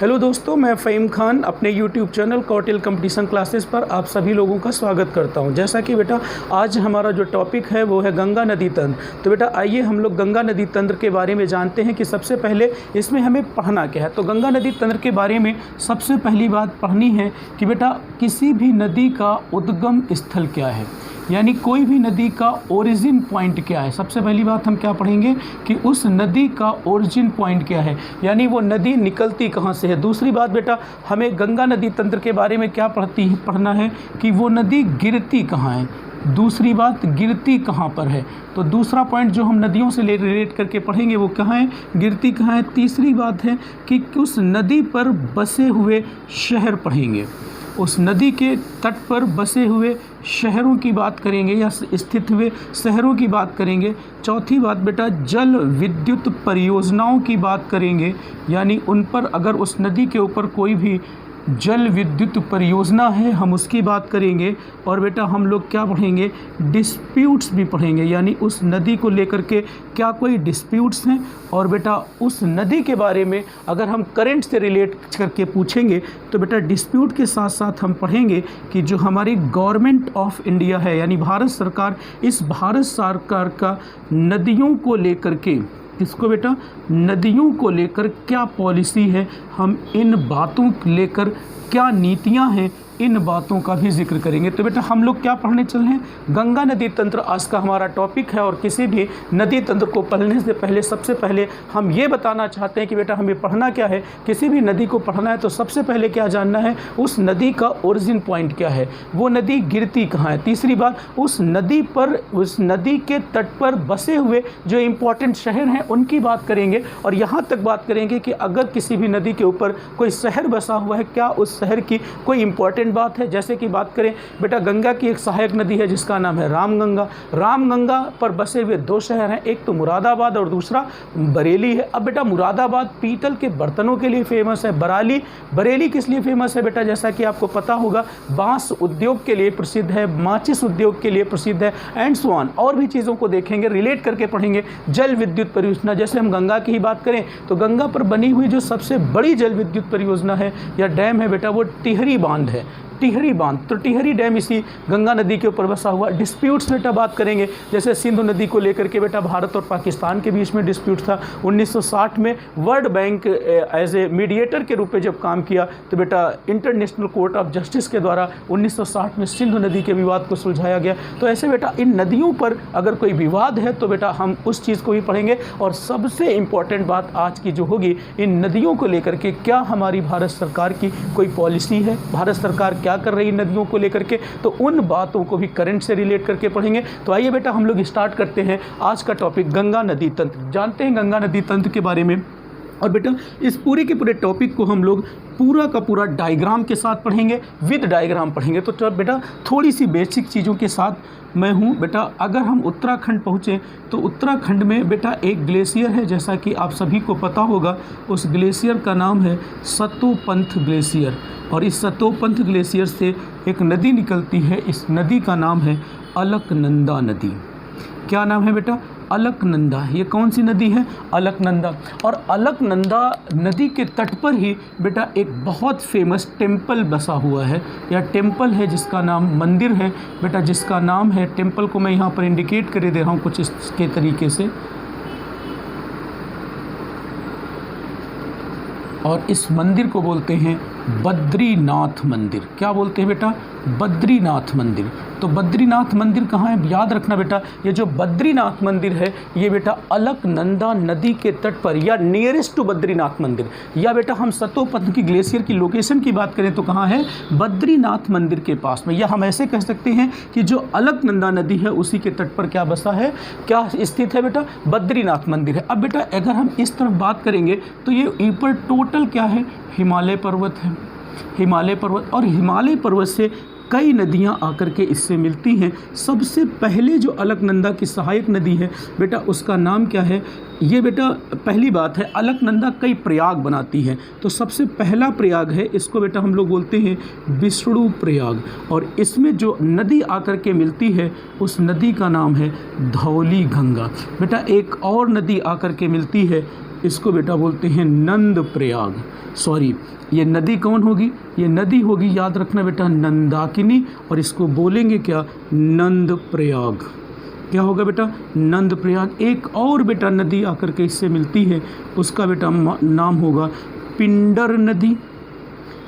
Hello दोस्तों, मैं फ़हीम खान अपने YouTube channel Kautil competition classes पर आप सभी लोगों का स्वागत करता हूं। जैसा कि बेटा आज हमारा जो टॉपिक है वो है गंगा नदी तंत्र। तो बेटा आइए हम लोग गंगा नदी तंत्र के बारे में जानते हैं कि सबसे पहले इसमें हमें पढ़ना क्या है। तो गंगा नदी तंत्र के बारे में सबसे पहली बात पढ़नी है कि बेटा किसी भी नदी का उद्गम स्थल क्या है, यानी कोई भी नदी का ओरिजिन पॉइंट क्या है। सबसे पहली बात हम क्या पढ़ेंगे कि उस नदी का ओरिजिन पॉइंट क्या है, यानी वो नदी निकलती कहाँ से है। दूसरी बात बेटा हमें गंगा नदी तंत्र के बारे में क्या पढ़ना है कि वो नदी गिरती कहाँ है। दूसरी बात गिरती कहाँ पर है, तो दूसरा पॉइंट जो हम नदियों से रिलेट करके पढ़ेंगे वो कहाँ है, गिरती कहाँ है। तीसरी बात है कि उस नदी पर बसे हुए शहर पढ़ेंगे, उस नदी के तट पर बसे हुए शहरों की बात करेंगे या स्थित हुए शहरों की बात करेंगे। चौथी बात बेटा जल विद्युत परियोजनाओं की बात करेंगे, यानी उन पर अगर उस नदी के ऊपर कोई भी जल विद्युत परियोजना है हम उसकी बात करेंगे। और बेटा हम लोग क्या पढ़ेंगे, डिस्प्यूट्स भी पढ़ेंगे, यानी उस नदी को लेकर के क्या कोई डिस्प्यूट्स हैं। और बेटा उस नदी के बारे में अगर हम करंट से रिलेट करके पूछेंगे तो बेटा डिस्प्यूट के साथ साथ हम पढ़ेंगे कि जो हमारी गवर्नमेंट ऑफ इंडिया है यानी भारत सरकार, इस भारत सरकार का नदियों को लेकर के किसको बेटा नदियों को लेकर क्या पॉलिसी है, हम इन बातों को लेकर क्या नीतियां हैं, इन बातों का भी जिक्र करेंगे। तो बेटा हम लोग क्या पढ़ने चल रहे हैं, गंगा नदी तंत्र आज का हमारा टॉपिक है। और किसी भी नदी तंत्र को पढ़ने से पहले सबसे पहले हम ये बताना चाहते हैं कि बेटा हमें पढ़ना क्या है। किसी भी नदी को पढ़ना है तो सबसे पहले क्या जानना है, उस नदी का ओरिजिन पॉइंट क्या है, वो नदी गिरती कहाँ है। तीसरी बात उस नदी पर, उस नदी के तट पर बसे हुए जो इम्पोर्टेंट शहर हैं उनकी बात करेंगे। और यहाँ तक बात करेंगे कि अगर किसी भी नदी के ऊपर कोई शहर बसा हुआ है, क्या उस शहर की कोई इम्पोर्टेंट बात है। जैसे कि बात करें बेटा गंगा की एक सहायक नदी है जिसका नाम है रामगंगा। रामगंगा पर बसे हुए दो शहर हैं, एक तो मुरादाबाद और दूसरा बरेली है। अब बेटा मुरादाबाद पीतल के बर्तनों के लिए फेमस है, बरेली किस लिए फेमस है बेटा, जैसा कि आपको पता होगा बांस उद्योग के लिए प्रसिद्ध है, माचिस उद्योग के लिए प्रसिद्ध है, एंड सो ऑन। और भी चीज़ों को देखेंगे, रिलेट करके पढ़ेंगे। जल विद्युत परियोजना, जैसे हम गंगा की ही बात करें तो गंगा पर बनी हुई जो सबसे बड़ी जल विद्युत परियोजना है या डैम है बेटा वो टिहरी बांध है, टिहरी बांध। तो टिहरी डैम इसी गंगा नदी के ऊपर बसा हुआ। डिस्प्यूट्स बेटा बात करेंगे, जैसे सिंधु नदी को लेकर के बेटा भारत और पाकिस्तान के बीच में डिस्प्यूट था। 1960 में World Bank as a mediator के रूप में जब काम किया तो बेटा इंटरनेशनल कोर्ट ऑफ जस्टिस के द्वारा 1960 में सिंधु नदी के विवाद को सुलझाया गया। तो ऐसे बेटा इन नदियों पर अगर कोई विवाद है तो बेटा हम उस चीज़ को भी पढ़ेंगे। और सबसे इम्पॉर्टेंट बात आज की जो होगी, इन नदियों को लेकर के क्या हमारी भारत सरकार की कोई पॉलिसी है, भारत सरकार क्या कर रही नदियों को लेकर के, तो उन बातों को भी करंट से रिलेट करके पढ़ेंगे। तो आइए बेटा हम लोग स्टार्ट करते हैं आज का टॉपिक गंगा नदी तंत्र। जानते हैं गंगा नदी तंत्र के बारे में। और बेटा इस पूरे के पूरे टॉपिक को हम लोग पूरा का पूरा डायग्राम के साथ पढ़ेंगे, विद डायग्राम पढ़ेंगे। तो बेटा थोड़ी सी बेसिक चीज़ों के साथ मैं हूँ बेटा। अगर हम उत्तराखंड पहुँचे तो उत्तराखंड में बेटा एक ग्लेशियर है, जैसा कि आप सभी को पता होगा। उस ग्लेशियर का नाम है सतोपंथ ग्लेशियर। और इस सतोपंथ ग्लेशियर से एक नदी निकलती है, इस नदी का नाम है अलकनंदा नदी। क्या नाम है बेटा, अलकनंदा। ये कौन सी नदी है, अलकनंदा। और अलकनंदा नदी के तट पर ही बेटा एक बहुत फेमस टेम्पल बसा हुआ है, या टेम्पल है जिसका नाम, मंदिर है बेटा जिसका नाम है, टेम्पल को मैं यहाँ पर इंडिकेट कर दे रहा हूँ कुछ इसके तरीके से। और इस मंदिर को बोलते हैं बद्रीनाथ मंदिर। क्या बोलते हैं बेटा, बद्रीनाथ मंदिर। तो बद्रीनाथ मंदिर कहाँ है, याद रखना बेटा, ये जो बद्रीनाथ मंदिर है ये बेटा अलकनंदा नदी के तट पर या नियरेस्ट टू बद्रीनाथ मंदिर, या बेटा हम सतोपंथ की ग्लेशियर की लोकेशन की बात करें तो कहाँ है, बद्रीनाथ मंदिर के पास में। या हम ऐसे कह सकते हैं कि जो अलकनंदा नदी है उसी के तट पर क्या बसा है, क्या स्थित है बेटा, बद्रीनाथ मंदिर है। अब बेटा अगर हम इस तरफ बात करेंगे तो ये ऊपर टोटल क्या है, हिमालय पर्वत है, हिमालय पर्वत। और हिमालय पर्वत से कई नदियां आकर के इससे मिलती हैं। सबसे पहले जो अलकनंदा की सहायक नदी है बेटा उसका नाम क्या है, ये बेटा पहली बात है अलकनंदा कई प्रयाग बनाती है। तो सबसे पहला प्रयाग है, इसको बेटा हम लोग बोलते हैं विष्णु प्रयाग। और इसमें जो नदी आकर के मिलती है उस नदी का नाम है धौली गंगा। बेटा एक और नदी आकर के मिलती है इसको बेटा बोलते हैं नंद प्रयाग। सॉरी, ये नदी कौन होगी? ये नदी होगी, याद रखना बेटा, नंदाकिनी, और इसको बोलेंगे क्या? नंद प्रयाग। क्या होगा बेटा? नंद प्रयाग। एक और बेटा नदी आकर के इससे मिलती है, उसका बेटा नाम होगा पिंडर नदी,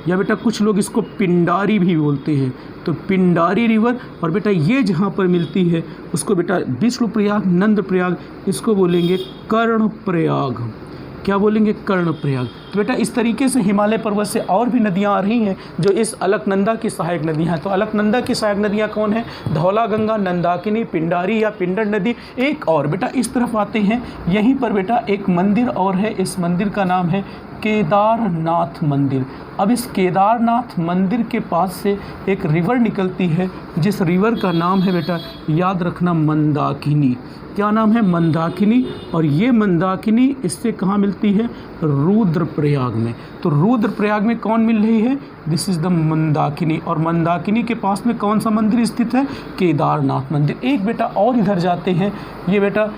या बेटा कुछ लोग इसको पिंडारी भी बोलते हैं, तो पिंडारी रिवर। और बेटा ये जहाँ पर मिलती है उसको बेटा विष्णु प्रयाग, नंद प्रयाग, इसको बोलेंगे कर्ण प्रयाग। क्या बोलेंगे? कर्ण प्रयाग। तो बेटा इस तरीके से हिमालय पर्वत से और भी नदियाँ आ रही हैं जो इस अलकनंदा की सहायक नदियाँ हैं। तो अलकनंदा की सहायक नदियाँ कौन है? धौलागंगा, नंदाकिनी, पिंडारी या पिंडर नदी। एक और बेटा इस तरफ आते हैं, यहीं पर बेटा एक मंदिर और है, इस मंदिर का नाम है केदारनाथ मंदिर। अब इस केदारनाथ मंदिर के पास से एक रिवर निकलती है, जिस रिवर का नाम है बेटा, याद रखना, मंदाकिनी। क्या नाम है? मंदाकिनी। और ये मंदाकिनी इससे कहाँ मिलती है? रुद्रप्रयाग में। तो रुद्रप्रयाग में कौन मिल रही है? This is the Mandakini. और मंदाकिनी के पास में कौन सा मंदिर स्थित है? केदारनाथ मंदिर। एक बेटा और इधर जाते हैं, ये बेटा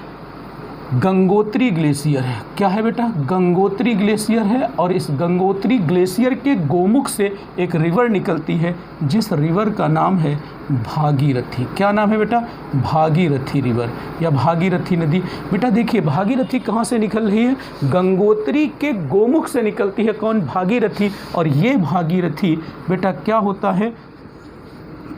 गंगोत्री ग्लेशियर है। क्या है बेटा? गंगोत्री ग्लेशियर है। और इस गंगोत्री ग्लेशियर के गोमुख से एक रिवर निकलती है, जिस रिवर का नाम है भागीरथी। क्या नाम है बेटा? भागीरथी रिवर या भागीरथी नदी। बेटा देखिए, भागीरथी कहाँ से निकल रही है? गंगोत्री के गोमुख से निकलती है। कौन? भागीरथी। और ये भागीरथी बेटा क्या होता है?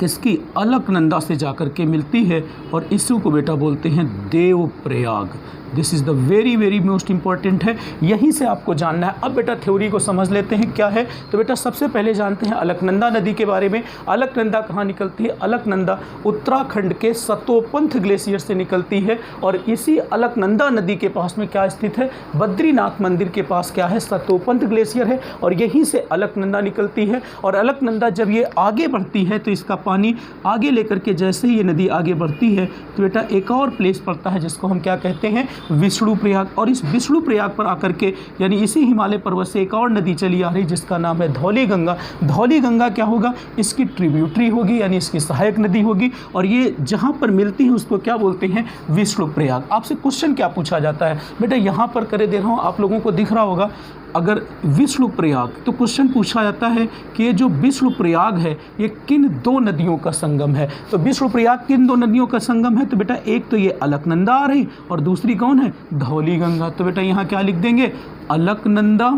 किसकी? अलकनंदा से जाकर के मिलती है, और इसी को बेटा बोलते हैं Devprayag. This is the very very most important है, यहीं से आपको जानना है। अब बेटा थ्योरी को समझ लेते हैं क्या है। तो बेटा सबसे पहले जानते हैं अलकनंदा नदी के बारे में। अलकनंदा कहाँ निकलती है? अलकनंदा उत्तराखंड के सतोपंथ ग्लेशियर से निकलती है, और इसी अलकनंदा नदी के पास में क्या स्थित है? बद्रीनाथ मंदिर के पास क्या है? सतोपंथ ग्लेशियर है, और यहीं से अलकनंदा निकलती है। और अलकनंदा जब ये आगे बढ़ती है तो इसका पानी आगे लेकर के, जैसे ही ये नदी आगे बढ़ती है तो बेटा एक और प्लेस पड़ता है जिसको हम क्या कहते हैं? विष्णु प्रयाग। और इस विष्णु प्रयाग पर आकर के, यानी इसी हिमालय पर्वत से एक और नदी चली आ रही जिसका नाम है धौली गंगा। धौली गंगा क्या होगा? इसकी ट्रिब्यूटरी होगी, यानी इसकी सहायक नदी होगी, और ये जहाँ पर मिलती है उसको क्या बोलते हैं? विष्णु प्रयाग। आपसे क्वेश्चन क्या पूछा जाता है बेटा? यहाँ पर करे दे रहा हूँ, आप लोगों को दिख रहा होगा, अगर विष्णु प्रयाग, तो क्वेश्चन पूछा जाता है कि ये जो विष्णु प्रयाग है ये किन दो नदियों का संगम है? तो विष्णु प्रयाग किन दो नदियों का संगम है? तो बेटा एक तो ये अलकनंदा आ रही, और दूसरी कौन है? धौली गंगा। तो बेटा यहाँ क्या लिख देंगे? अलकनंदा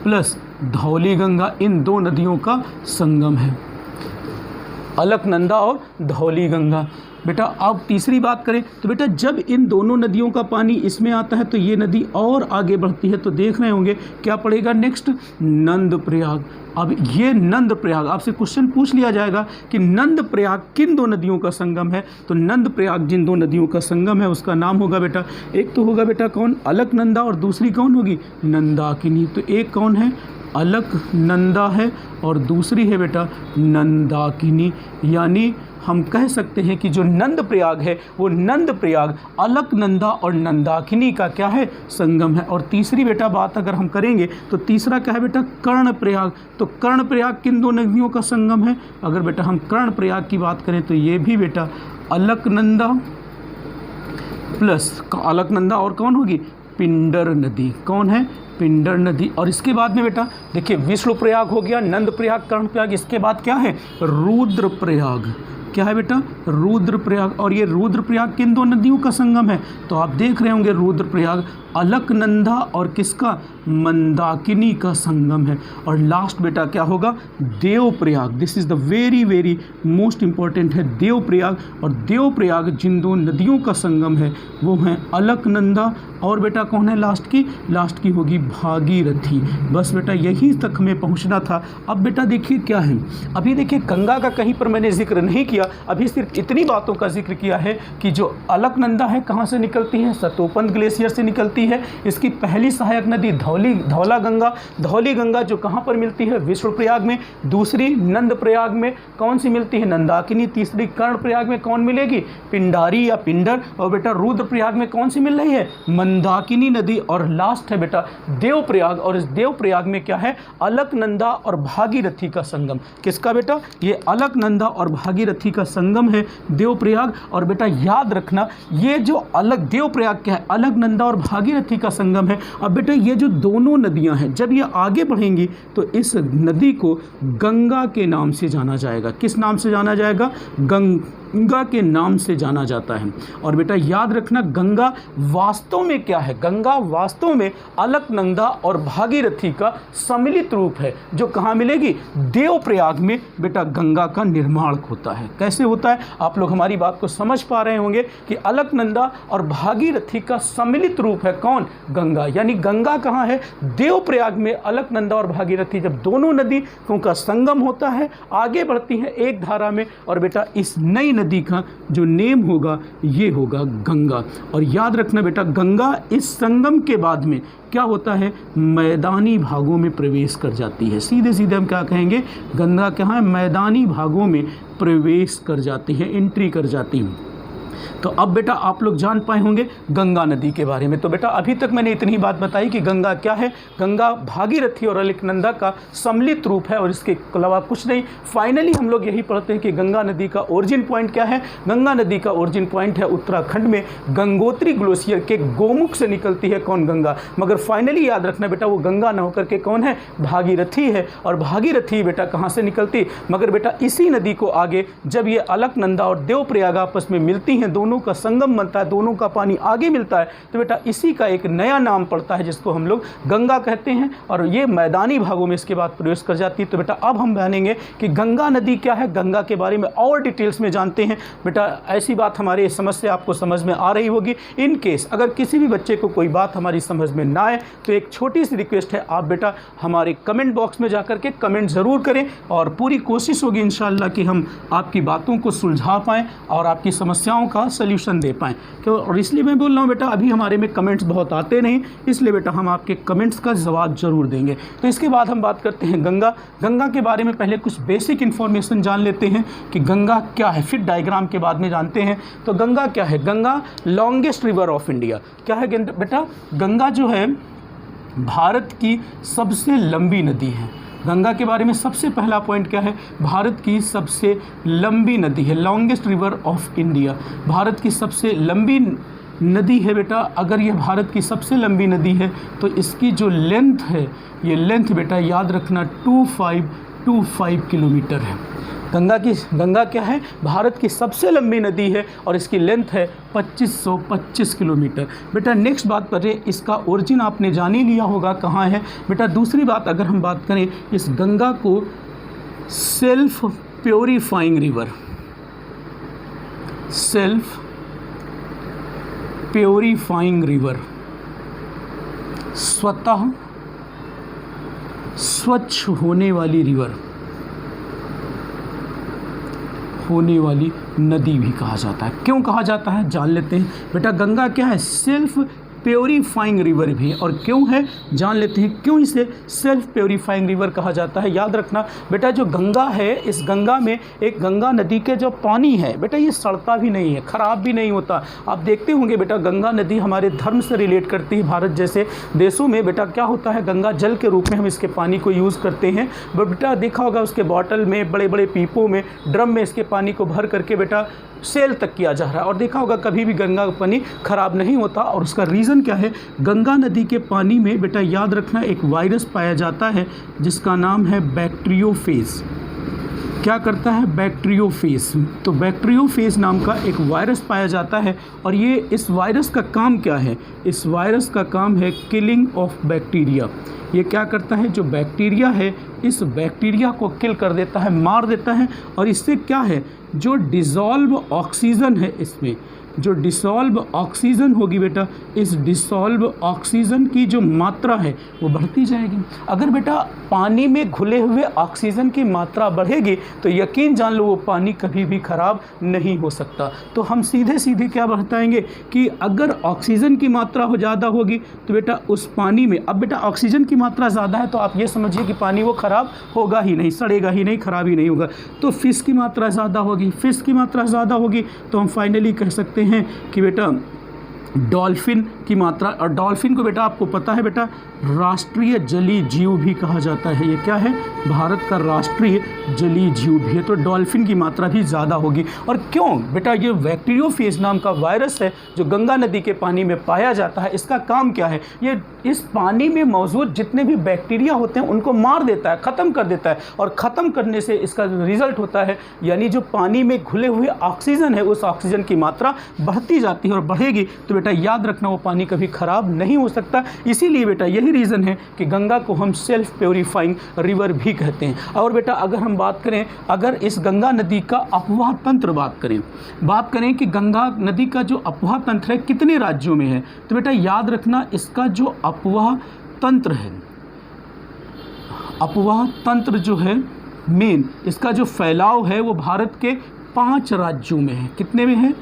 प्लस धौली गंगा, इन दो नदियों का संगम है, अलकनंदा और धौली गंगा। बेटा अब तीसरी बात करें तो बेटा जब इन दोनों नदियों का पानी इसमें आता है तो ये नदी और आगे बढ़ती है, तो देख रहे होंगे क्या पड़ेगा नेक्स्ट? नंद प्रयाग। अब ये नंद प्रयाग, आपसे क्वेश्चन पूछ लिया जाएगा कि नंद प्रयाग किन दो नदियों का संगम है? तो नंद प्रयाग जिन दो नदियों का संगम है उसका नाम होगा बेटा, एक तो होगा बेटा कौन? अलकनंदा, और दूसरी कौन होगी? नंदाकिनी। तो एक कौन है? अलकनंदा है, और दूसरी है बेटा नंदाकिनी। यानी हम कह सकते हैं कि जो नंद प्रयाग है वो नंद प्रयाग अलकनंदा और नंदाकिनी का क्या है? संगम है। और तीसरी बेटा बात अगर हम करेंगे तो तीसरा क्या है बेटा? कर्ण प्रयाग। तो कर्ण प्रयाग किन दो नदियों का संगम है? अगर बेटा हम कर्ण प्रयाग की बात करें तो ये भी बेटा अलकनंदा प्लस अलकनंदा और कौन होगी? पिंडर नदी। कौन है? पिंडर नदी। और इसके बाद में बेटा देखिए विष्णु प्रयाग हो गया, नंद प्रयाग, कर्ण प्रयाग, इसके बाद क्या है? रुद्र प्रयाग। क्या है बेटा? रुद्रप्रयाग। और ये रुद्रप्रयाग किन दो नदियों का संगम है? तो आप देख रहे होंगे रुद्रप्रयाग अलकनंदा और किसका? मंदाकिनी का संगम है। और लास्ट बेटा क्या होगा? Devprayag. This is the very very most important है देवप्रयाग। और देवप्रयाग जिन दो नदियों का संगम है वो हैं अलकनंदा और बेटा कौन है लास्ट की? लास्ट की होगी भागीरथी। बस बेटा यहीं तक हमें पहुंचना था। अब बेटा देखिए क्या है, अभी देखिए गंगा का कहीं पर मैंने जिक्र नहीं किया, अभी सिर्फ इतनी बातों का जिक्र किया है कि जो अलकनंदा है कहाँ से निकलती है? सतोपंथ ग्लेशियर से निकलती है। इसकी पहली सहायक नदी धौला गंगा। धौली गंगा जो कहाँ पर मिलती है? विष्णु प्रयाग में। दूसरी नंद प्रयाग में कौन सी मिलती है? नंदाकिनी। तीसरी कर्ण प्रयाग में कौन मिलेगी? पिंडारी या पिंडर। और बेटा रुद्र प्रयाग में कौन सी मिल रही है? मंदाकिनी नदी। और लास्ट है बेटा देव प्रयाग। और इस देव प्रयाग में क्या है? अलकनंदा और भागीरथी का संगम। किसका बेटा? ये अलकनंदा और भागीरथी भागीरथी का संगम है देवप्रयाग। और बेटा याद रखना ये जो अलग देवप्रयाग क्या है, अलकनंदा और भागीरथी का संगम है। अब बेटा ये जो दोनों नदियां हैं जब ये आगे बढ़ेंगी तो इस नदी को गंगा के नाम से जाना जाएगा। किस नाम से जाना जाएगा? गंगा के नाम से जाना जाता है। और बेटा याद रखना गंगा वास्तव में क्या है? गंगा वास्तव में अलकनंदा और भागीरथी का सम्मिलित रूप है जो कहाँ मिलेगी? देवप्रयाग में बेटा गंगा का निर्माण होता है। कैसे होता है? आप लोग हमारी बात को समझ पा रहे होंगे कि अलकनंदा और भागीरथी का सम्मिलित रूप है कौन? गंगा। यानी गंगा कहाँ है? देवप्रयाग में अलकनंदा और भागीरथी जब दोनों नदियों का संगम होता है, आगे बढ़ती हैं एक धारा में, और बेटा इस नई नदी का जो नेम होगा ये होगा गंगा। और याद रखना बेटा गंगा इस संगम के बाद में क्या होता है? मैदानी भागों में प्रवेश कर जाती है। सीधे सीधे हम क्या कहेंगे? गंगा क्या है? मैदानी भागों में प्रवेश कर जाती है, एंट्री कर जाती है। तो अब बेटा आप लोग जान पाए होंगे गंगा नदी के बारे में। तो बेटा अभी तक मैंने इतनी ही बात बताई कि गंगा क्या है। गंगा भागीरथी और अलकनंदा का सम्मिलित रूप है और इसके अलावा कुछ नहीं। फाइनली हम लोग यही पढ़ते हैं कि गंगा नदी का ओरिजिन पॉइंट क्या है? गंगा नदी का ओरिजिन पॉइंट है उत्तराखंड में गंगोत्री ग्लेशियर के गोमुख से निकलती है कौन? गंगा। मगर फाइनली याद रखना बेटा वो गंगा न होकर के कौन है? भागीरथी है। और भागीरथी बेटा कहाँ से निकलती? मगर बेटा इसी नदी को आगे जब ये अलकनंदा और देवप्रयाग आपस में मिलती हैं, दोनों का संगम बनता है, दोनों का पानी आगे मिलता है, तो बेटा इसी का एक नया नाम पड़ता है जिसको हम लोग गंगा कहते हैं। और ये मैदानी भागों में इसके बाद प्रवेश कर जाती है। तो बेटा अब हम जानेंगे कि गंगा नदी क्या है, गंगा के बारे में और डिटेल्स में जानते हैं। बेटा ऐसी बात हमारे समझ से आपको समझ में आ रही होगी। इन केस अगर किसी भी बच्चे को कोई बात हमारी समझ में ना आए तो एक छोटी सी रिक्वेस्ट है, आप बेटा हमारे कमेंट बॉक्स में जाकर के कमेंट ज़रूर करें और पूरी कोशिश होगी इंशाअल्लाह कि हम आपकी बातों को सुलझा पाएँ और आपकी समस्याओं का सल्यूशन दे पाएँ। क्यों? और इसलिए मैं बोल रहा हूँ बेटा अभी हमारे में कमेंट्स बहुत आते नहीं, इसलिए बेटा हम आपके कमेंट्स का जवाब जरूर देंगे। तो इसके बाद हम बात करते हैं गंगा। गंगा के बारे में पहले कुछ बेसिक इन्फॉर्मेशन जान लेते हैं कि गंगा क्या है, फिर डायग्राम के बाद में जानते हैं। तो गंगा क्या है? Ganga longest river of India. क्या है बेटा? गंगा जो है भारत की सबसे लंबी नदी है। गंगा के बारे में सबसे पहला पॉइंट क्या है? भारत की सबसे लंबी नदी है, longest river of India. Bharat की सबसे लंबी नदी है बेटा। अगर ये भारत की सबसे लंबी नदी है तो इसकी जो लेंथ है, ये लेंथ बेटा याद रखना 2525 किलोमीटर है। गंगा क्या है? भारत की सबसे लंबी नदी है और इसकी लेंथ है 2525 किलोमीटर। बेटा नेक्स्ट बात करें, इसका ओरिजिन आपने जान ही लिया होगा कहाँ है। बेटा दूसरी बात अगर हम बात करें, इस गंगा को self purifying river, self purifying river, स्वतः स्वच्छ होने वाली रिवर, होने वाली नदी भी कहा जाता है। क्यों कहा जाता है जान लेते हैं। बेटा गंगा क्या है? सेल्फ प्योरीफाइंग रिवर भी है। और क्यों है जान लेते हैं, क्यों इसे सेल्फ प्योरीफाइंग रिवर कहा जाता है। याद रखना बेटा जो गंगा है, इस गंगा में एक गंगा नदी के जो पानी है बेटा ये सड़ता भी नहीं है, ख़राब भी नहीं होता। आप देखते होंगे बेटा गंगा नदी हमारे धर्म से रिलेट करती है। भारत जैसे देशों में बेटा क्या होता है, गंगा जल के रूप में हम इसके पानी को यूज़ करते हैं। बट बेटा देखा होगा उसके बॉटल में, बड़े बड़े पीपों में, ड्रम में इसके पानी को भर करके बेटा सेल तक किया जा रहा है। और देखा होगा कभी भी गंगा का पानी ख़राब नहीं होता। और उसका रीज़न क्या है? गंगा नदी के पानी में बेटा याद रखना एक वायरस पाया जाता है जिसका नाम है बैक्टीरियोफेज। क्या करता है? बैक्टीरियोफेज। तो बैक्टीरियोफेज नाम का एक वायरस पाया जाता है। और ये इस वायरस का काम क्या है? इस वायरस का काम है किलिंग ऑफ बैक्टीरिया। ये क्या करता है? जो बैक्टीरिया है इस बैक्टीरिया को किल कर देता है, मार देता है। और इससे क्या है, जो डिसॉल्व ऑक्सीजन है, इसमें जो डिसॉल्व ऑक्सीजन होगी बेटा, इस डिसॉल्व ऑक्सीजन की जो मात्रा है वो बढ़ती जाएगी। अगर बेटा पानी में घुले हुए ऑक्सीजन की मात्रा बढ़ेगी तो यकीन जान लो वो पानी कभी भी ख़राब नहीं हो सकता। तो हम सीधे सीधे क्या बताएंगे कि अगर ऑक्सीजन की मात्रा हो ज़्यादा होगी तो बेटा उस पानी में, अब बेटा ऑक्सीजन की मात्रा ज़्यादा है तो आप ये समझिए कि पानी वो ख़राब होगा ही नहीं, सड़ेगा ही नहीं, ख़राब ही नहीं होगा। तो फिश की मात्रा ज़्यादा होगी, फिश की मात्रा ज़्यादा होगी तो हम फाइनली कह सकते हैं कि बेटा डॉल्फिन की मात्रा। और डॉल्फिन को बेटा आपको पता है बेटा राष्ट्रीय जलीय जीव भी कहा जाता है। ये क्या है? भारत का राष्ट्रीय जलीय जीव भी है। तो डॉल्फिन की मात्रा भी ज़्यादा होगी। और क्यों बेटा? ये बैक्टीरियोफेज नाम का वायरस है जो गंगा नदी के पानी में पाया जाता है। इसका काम क्या है? ये इस पानी में मौजूद जितने भी बैक्टीरिया होते हैं उनको मार देता है, ख़त्म कर देता है। और ख़त्म करने से इसका रिजल्ट होता है, यानी जो पानी में घुले हुए ऑक्सीजन है उस ऑक्सीजन की मात्रा बढ़ती जाती है और बढ़ेगी। तो बेटा याद रखना वो पानी कभी ख़राब नहीं हो सकता। इसीलिए बेटा यही रीज़न है कि गंगा को हम सेल्फ प्योरीफाइंग रिवर भी कहते हैं। और बेटा अगर हम बात करें, अगर इस गंगा नदी का अपवाह तंत्र बात करें कि गंगा नदी का जो अपवाह तंत्र है कितने राज्यों में है, तो बेटा याद रखना इसका जो अपवाह तंत्र है, अपवाह तंत्र जो है मेन, इसका जो फैलाव है वो भारत के 5 राज्यों में है। कितने में है?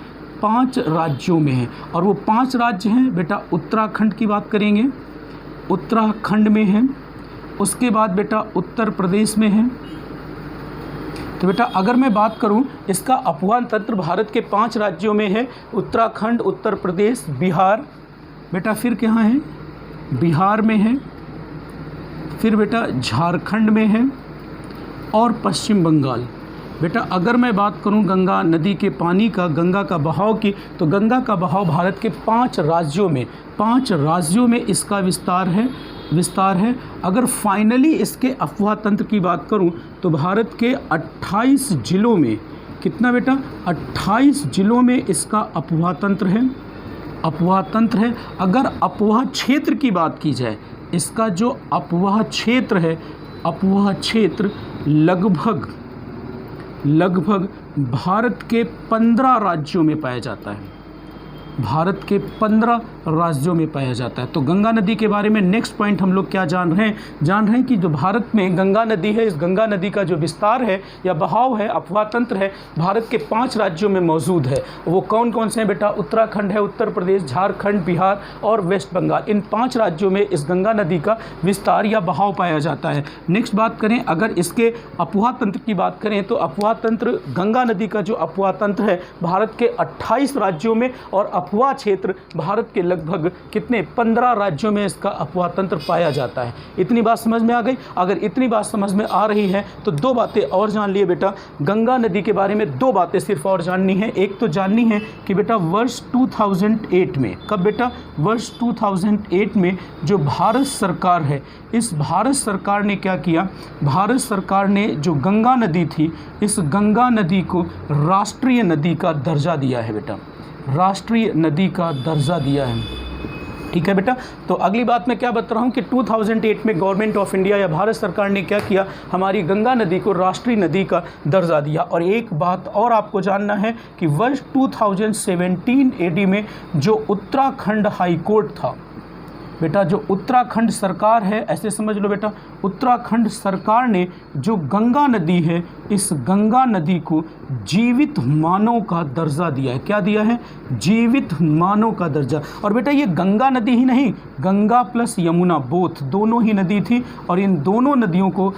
5 राज्यों में है। और वो 5 राज्य हैं बेटा, उत्तराखंड की बात करेंगे, उत्तराखंड में है। उसके बाद बेटा उत्तर प्रदेश में है। तो बेटा अगर मैं बात करूं, इसका अपवाह तंत्र भारत के 5 राज्यों में है, उत्तराखंड, उत्तर प्रदेश, बिहार, बेटा फिर कहाँ है? बिहार में है, फिर बेटा झारखंड में है और पश्चिम बंगाल। बेटा अगर मैं बात करूं गंगा नदी के पानी का, गंगा का बहाव की, तो गंगा का बहाव भारत के 5 राज्यों में इसका विस्तार है। अगर फाइनली इसके अपवाह तंत्र की बात करूं तो भारत के 28 जिलों में, कितना बेटा? 28 जिलों में इसका अपवाह तंत्र है। अगर अपवाह क्षेत्र की बात की जाए, इसका जो अपवाह क्षेत्र लगभग भारत के 15 राज्यों में पाया जाता है। भारत के 15 राज्यों में पाया जाता है। तो गंगा नदी के बारे में नेक्स्ट पॉइंट हम लोग क्या जान रहे हैं कि जो भारत में गंगा नदी है, इस गंगा नदी का जो विस्तार है या बहाव है, अपवाह तंत्र है, भारत के 5 राज्यों में मौजूद है। वो कौन कौन से हैं बेटा? उत्तराखंड है, उत्तर प्रदेश, झारखंड, बिहार और वेस्ट बंगाल। इन 5 राज्यों में इस गंगा नदी का विस्तार या बहाव पाया जाता है। नेक्स्ट बात करें, अगर इसके अपवाह तंत्र की बात करें तो अपवाह तंत्र, गंगा नदी का जो अपवाह तंत्र है भारत के 28 राज्यों में, और अपवाह क्षेत्र भारत के लगभग कितने? 15 राज्यों में इसका अपवाह तंत्र पाया जाता है। इतनी बात समझ में आ गई? अगर इतनी बात समझ में आ रही है तो 2 बातें और जान लिए बेटा। गंगा नदी के बारे में 2 बातें सिर्फ और जाननी है। एक तो जाननी है कि बेटा वर्ष 2008 में, कब बेटा? वर्ष 2008 में जो भारत सरकार है, इस भारत सरकार ने क्या किया? भारत सरकार ने जो गंगा नदी थी, इस गंगा नदी को राष्ट्रीय नदी का दर्जा दिया है बेटा, राष्ट्रीय नदी का दर्जा दिया है। ठीक है बेटा। तो अगली बात मैं क्या बता रहा हूँ कि 2008 में गवर्नमेंट ऑफ इंडिया या भारत सरकार ने क्या किया? हमारी गंगा नदी को राष्ट्रीय नदी का दर्जा दिया। और एक बात और आपको जानना है कि वर्ष 2017 AD में जो उत्तराखंड हाई कोर्ट था बेटा, जो उत्तराखंड सरकार है, ऐसे समझ लो बेटा, उत्तराखंड सरकार ने जो गंगा नदी है, इस गंगा नदी को जीवित मानव का दर्जा दिया है। क्या दिया है? जीवित मानव का दर्जा। और बेटा ये गंगा नदी ही नहीं, गंगा प्लस यमुना बोथ, दोनों ही नदी थी, और इन दोनों नदियों को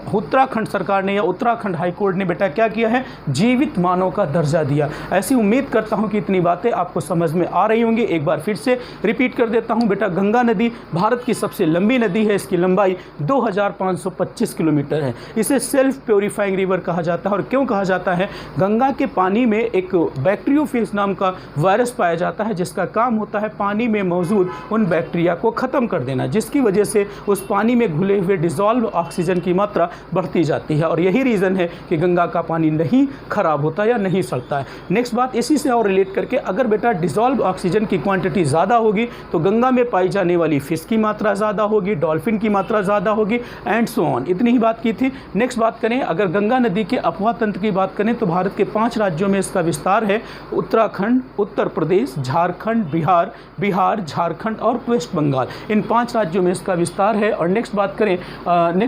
उत्तराखंड सरकार ने या उत्तराखंड हाई कोर्ट ने बेटा क्या किया है? जीवित मानव का दर्जा दिया। ऐसी उम्मीद करता हूं कि इतनी बातें आपको समझ में आ रही होंगी। एक बार फिर से रिपीट कर देता हूं बेटा, गंगा नदी भारत की सबसे लंबी नदी है। इसकी लंबाई 2525 किलोमीटर है। इसे सेल्फ प्योरीफाइंग रिवर कहा जाता है। और क्यों कहा जाता है? गंगा के पानी में एक बैक्टीरियोफेज नाम का वायरस पाया जाता है, जिसका काम होता है पानी में मौजूद उन बैक्टीरिया को ख़त्म कर देना, जिसकी वजह से उस पानी में घुले हुए डिज़ोल्व ऑक्सीजन की मात्रा बढ़ती जाती है। और यही रीज़न है कि गंगा का पानी नहीं खराब होता या नहीं सड़ता है। नेक्स्ट बात इसी से और रिलेट करके, अगर बेटा डिज़ोल्व ऑक्सीजन की क्वांटिटी ज़्यादा होगी तो गंगा में पाई जाने वाली फिश की मात्रा ज़्यादा होगी, डॉल्फिन की मात्रा ज़्यादा होगी, एंड सो ऑन। इतनी ही बात की थी। नेक्स्ट बात करें, अगर गंगा नदी के अपवाह तंत्र की बात करें तो भारत के 5 राज्यों में इसका विस्तार है। उत्तराखंड, उत्तर प्रदेश, झारखंड, बिहार, झारखंड और वेस्ट बंगाल। इन 5 राज्यों में इसका विस्तार है। और नेक्स्ट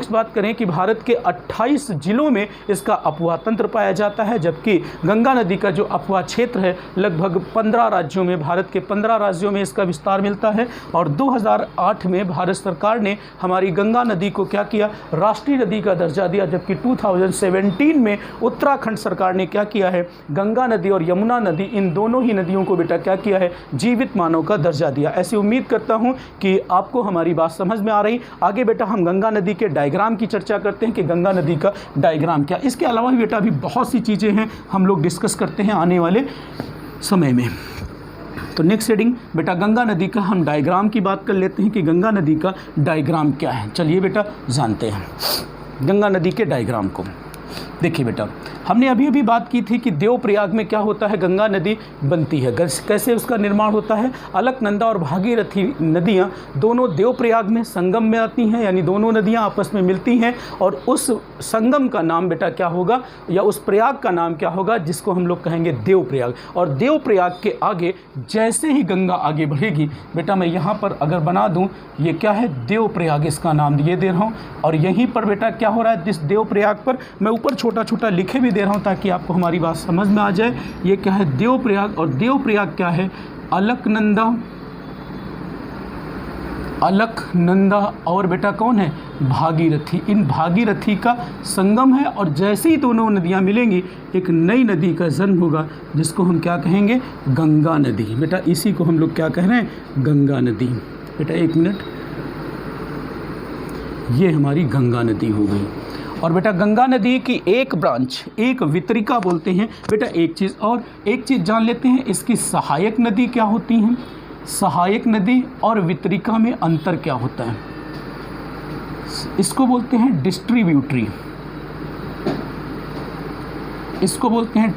बात करें कि भारत के 28 जिलों में इसका अपवाह तंत्र पाया जाता है, जबकि गंगा नदी का जो अपवाह क्षेत्र है लगभग 15 राज्यों में, भारत के 15 राज्यों में इसका विस्तार मिलता है। और 2008 में भारत सरकार ने हमारी गंगा नदी को क्या किया, राष्ट्रीय नदी का दर्जा दिया, जबकि 2017 में उत्तराखंड सरकार ने क्या किया है, गंगा नदी और यमुना नदी इन दोनों ही नदियों को बेटा क्या किया है, जीवित मानव का दर्जा दिया। ऐसी उम्मीद करता हूं कि आपको हमारी बात समझ में आ रही। आगे बेटा हम गंगा नदी के डायग्राम की चर्चा करते हैं कि गंगा नदी का डायग्राम क्या। इसके अलावा भी बेटा अभी बहुत सी चीज़ें हैं, हम लोग डिस्कस करते हैं आने वाले समय में। तो नेक्स्ट हेडिंग बेटा गंगा नदी का हम डायग्राम की बात कर लेते हैं कि गंगा नदी का डायग्राम क्या है। चलिए बेटा जानते हैं गंगा नदी के डायग्राम को। देखिए बेटा हमने अभी अभी बात की थी कि देवप्रयाग में क्या होता है, गंगा नदी बनती है, कैसे उसका निर्माण होता है। अलकनंदा और भागीरथी नदियाँ दोनों देवप्रयाग में संगम में आती हैं, यानी दोनों नदियाँ आपस में मिलती हैं और उस संगम का नाम बेटा क्या होगा, या उस प्रयाग का नाम क्या होगा, जिसको हम लोग कहेंगे देवप्रयाग। और देवप्रयाग के आगे जैसे ही गंगा आगे बढ़ेगी बेटा, मैं यहाँ पर अगर बना दूँ, ये क्या है, देवप्रयाग इसका नाम दिए दे रहा हूँ। और यहीं पर बेटा क्या हो रहा है, इस देवप्रयाग पर मैं ऊपर छोटा छोटा लिखे भी दे रहा हूँ ताकि आपको हमारी बात समझ में आ जाए। ये क्या है, देवप्रयाग। और देवप्रयाग क्या है, अलकनंदा और बेटा कौन है, भागीरथी। इन भागीरथी का संगम है और जैसे ही दोनों नदियां मिलेंगी एक नई नदी का जन्म होगा, जिसको हम क्या कहेंगे, गंगा नदी। बेटा इसी को हम लोग क्या कह रहे हैं, गंगा नदी। बेटा एक मिनट, ये हमारी गंगा नदी हो गई। और बेटा गंगा नदी की एक ब्रांच, एक वितरिका बोलते हैं। बेटा एक चीज़ जान लेते हैं, इसकी सहायक नदी क्या होती हैं, सहायक नदी और वितरिका में अंतर क्या होता है। इसको बोलते हैं डिस्ट्रीब्यूटरी, इसको बोलते हैं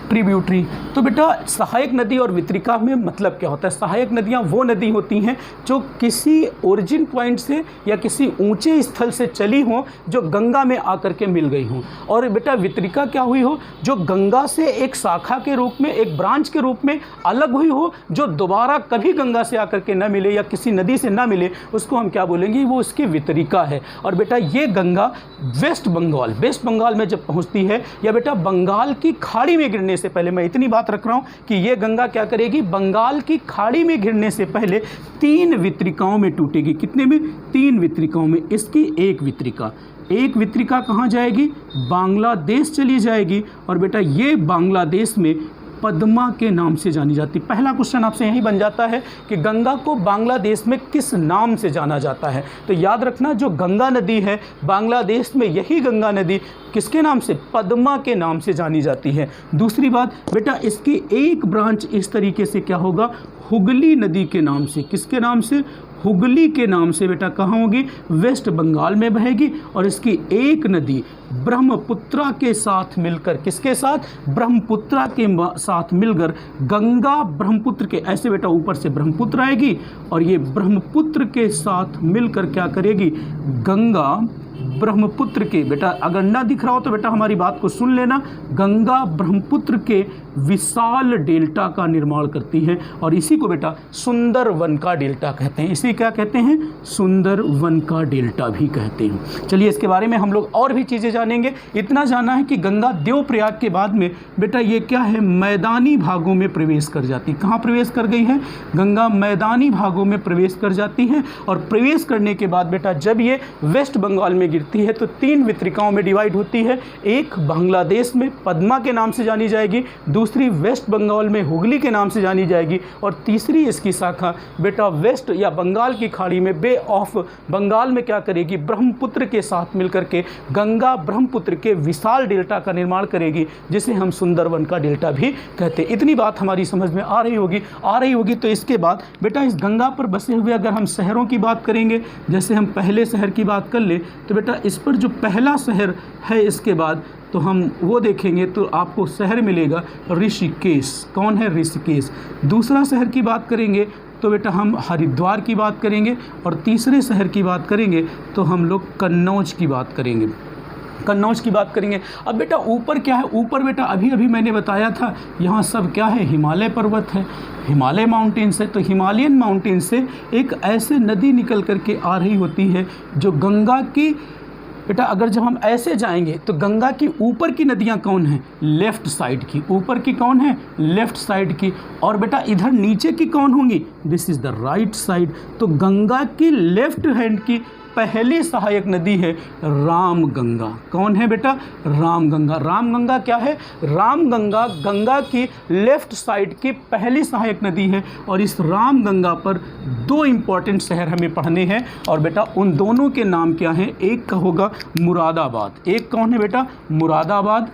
ट्रिब्यूटरी। तो बेटा सहायक नदी और वितरिका में मतलब क्या होता है, सहायक नदियाँ वो नदी होती हैं जो किसी ओरिजिन पॉइंट से या किसी ऊंचे स्थल से चली हों, जो गंगा में आकर के मिल गई हों। और बेटा वितरिका क्या हुई हो, जो गंगा से एक शाखा के रूप में, एक ब्रांच के रूप में अलग हुई हो, जो दोबारा कभी गंगा से आकर के न मिले या किसी नदी से न मिले, उसको हम क्या बोलेंगे, वो उसकी वितरिका है। और बेटा ये गंगा वेस्ट बंगाल में जब पहुँचती है, या बेटा बंगाल की खाड़ी में गिरने से पहले, मैं इतनी बात रख रहा हूं कि ये गंगा क्या करेगी, बंगाल की खाड़ी में गिरने से पहले 3 वितरिकाओं में टूटेगी। कितने में, 3 वितरिकाओं में। इसकी एक वितरिका कहां जाएगी, बांग्लादेश चली जाएगी। और बेटा ये बांग्लादेश में पद्मा के नाम से जानी जाती। पहला क्वेश्चन आपसे यही बन जाता है कि गंगा को बांग्लादेश में किस नाम से जाना जाता है। तो याद रखना, जो गंगा नदी है बांग्लादेश में, यही गंगा नदी किसके नाम से, पद्मा के नाम से जानी जाती है। दूसरी बात बेटा, इसकी एक ब्रांच इस तरीके से क्या होगा, हुगली नदी के नाम से। किसके नाम से, हुगली के नाम से। बेटा कहाँ होगी, वेस्ट बंगाल में बहेगी। और इसकी एक नदी ब्रह्मपुत्रा के साथ मिलकर, किसके साथ, ब्रह्मपुत्रा के साथ मिलकर गंगा ब्रह्मपुत्र के, ऐसे बेटा ऊपर से ब्रह्मपुत्र आएगी और ये ब्रह्मपुत्र के साथ मिलकर क्या करेगी, गंगा ब्रह्मपुत्र के, बेटा अगर ना दिख रहा हो तो बेटा हमारी बात को सुन लेना, गंगा ब्रह्मपुत्र के विशाल डेल्टा का निर्माण करती है। और इसी को बेटा सुंदरवन का डेल्टा कहते हैं। इसे क्या कहते हैं, सुंदरवन का डेल्टा भी कहते हैं। चलिए इसके बारे में हम लोग और भी चीज़ें जानेंगे। इतना जाना है कि गंगा देवप्रयाग के बाद में बेटा ये क्या है, मैदानी भागों में प्रवेश कर जाती। कहाँ प्रवेश कर गई है, गंगा मैदानी भागों में प्रवेश कर जाती है। और प्रवेश करने के बाद बेटा जब ये वेस्ट बंगाल में गिरती है तो 3 वितरिकाओं में डिवाइड होती है। एक बांग्लादेश में पद्मा के नाम से जानी जाएगी, दूसरी वेस्ट बंगाल में हुगली के नाम से जानी जाएगी, और तीसरी इसकी शाखा बेटा वेस्ट या बंगाल की खाड़ी में बे ऑफ बंगाल में क्या करेगी, ब्रह्मपुत्र के साथ मिलकर के गंगा ब्रह्मपुत्र के विशाल डेल्टा का निर्माण करेगी, जिसे हम सुंदरवन का डेल्टा भी कहते हैं। इतनी बात हमारी समझ में आ रही होगी। तो इसके बाद बेटा इस गंगा पर बसे हुए अगर हम शहरों की बात करेंगे, जैसे हम पहले शहर की बात कर ले तो बेटा इस पर जो पहला शहर है, इसके बाद तो हम वो देखेंगे तो आपको शहर मिलेगा ऋषिकेश। कौन है, ऋषिकेश। दूसरा शहर की बात करेंगे तो बेटा हम हरिद्वार की बात करेंगे, और तीसरे शहर की बात करेंगे तो हम लोग कन्नौज की बात करेंगे। अब बेटा ऊपर क्या है, ऊपर बेटा अभी मैंने बताया था यहाँ सब क्या है, हिमालय पर्वत है, हिमालय माउंटेन्स है। तो हिमालयन माउंटेन से एक ऐसे नदी निकल करके आ रही होती है जो गंगा की बेटा अगर जब हम ऐसे जाएंगे तो गंगा की ऊपर की नदियाँ कौन हैं? लेफ्ट साइड की। ऊपर की कौन है? लेफ्ट साइड की। और बेटा इधर नीचे की कौन होंगी? This is the right side. तो गंगा की लेफ्ट हैंड की पहली सहायक नदी है रामगंगा। कौन है बेटा? रामगंगा। रामगंगा क्या है? रामगंगा गंगा की लेफ्ट साइड की पहली सहायक नदी है। और इस रामगंगा पर दो इम्पॉर्टेंट शहर हमें पढ़ने हैं और बेटा उन दोनों के नाम क्या हैं? एक का होगा मुरादाबाद। एक कौन है बेटा? मुरादाबाद,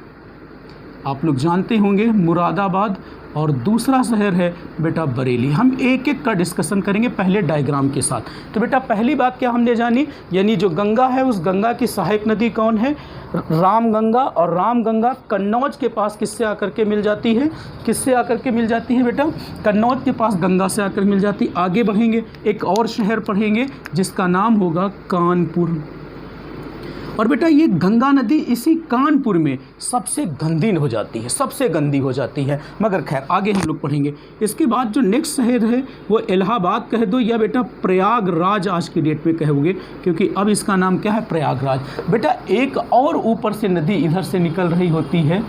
आप लोग जानते होंगे मुरादाबाद। और दूसरा शहर है बेटा बरेली। हम एक एक का डिस्कशन करेंगे पहले डायग्राम के साथ। तो बेटा पहली बात क्या हमने जानी, यानी जो गंगा है उस गंगा की सहायक नदी कौन है? रामगंगा। और रामगंगा कन्नौज के पास किससे आकर के मिल जाती है? किससे आकर के मिल जाती है बेटा? कन्नौज के पास गंगा से आकर मिल जाती। आगे बढ़ेंगे, एक और शहर पढ़ेंगे जिसका नाम होगा कानपुर। और बेटा ये गंगा नदी इसी कानपुर में सबसे गंदी हो जाती है, सबसे गंदी हो जाती है। मगर खैर आगे हम लोग पढ़ेंगे। इसके बाद जो नेक्स्ट शहर है वो इलाहाबाद कह दो या बेटा प्रयागराज आज की डेट में कहोगे, क्योंकि अब इसका नाम क्या है? प्रयागराज। बेटा एक और ऊपर से नदी इधर से निकल रही होती है।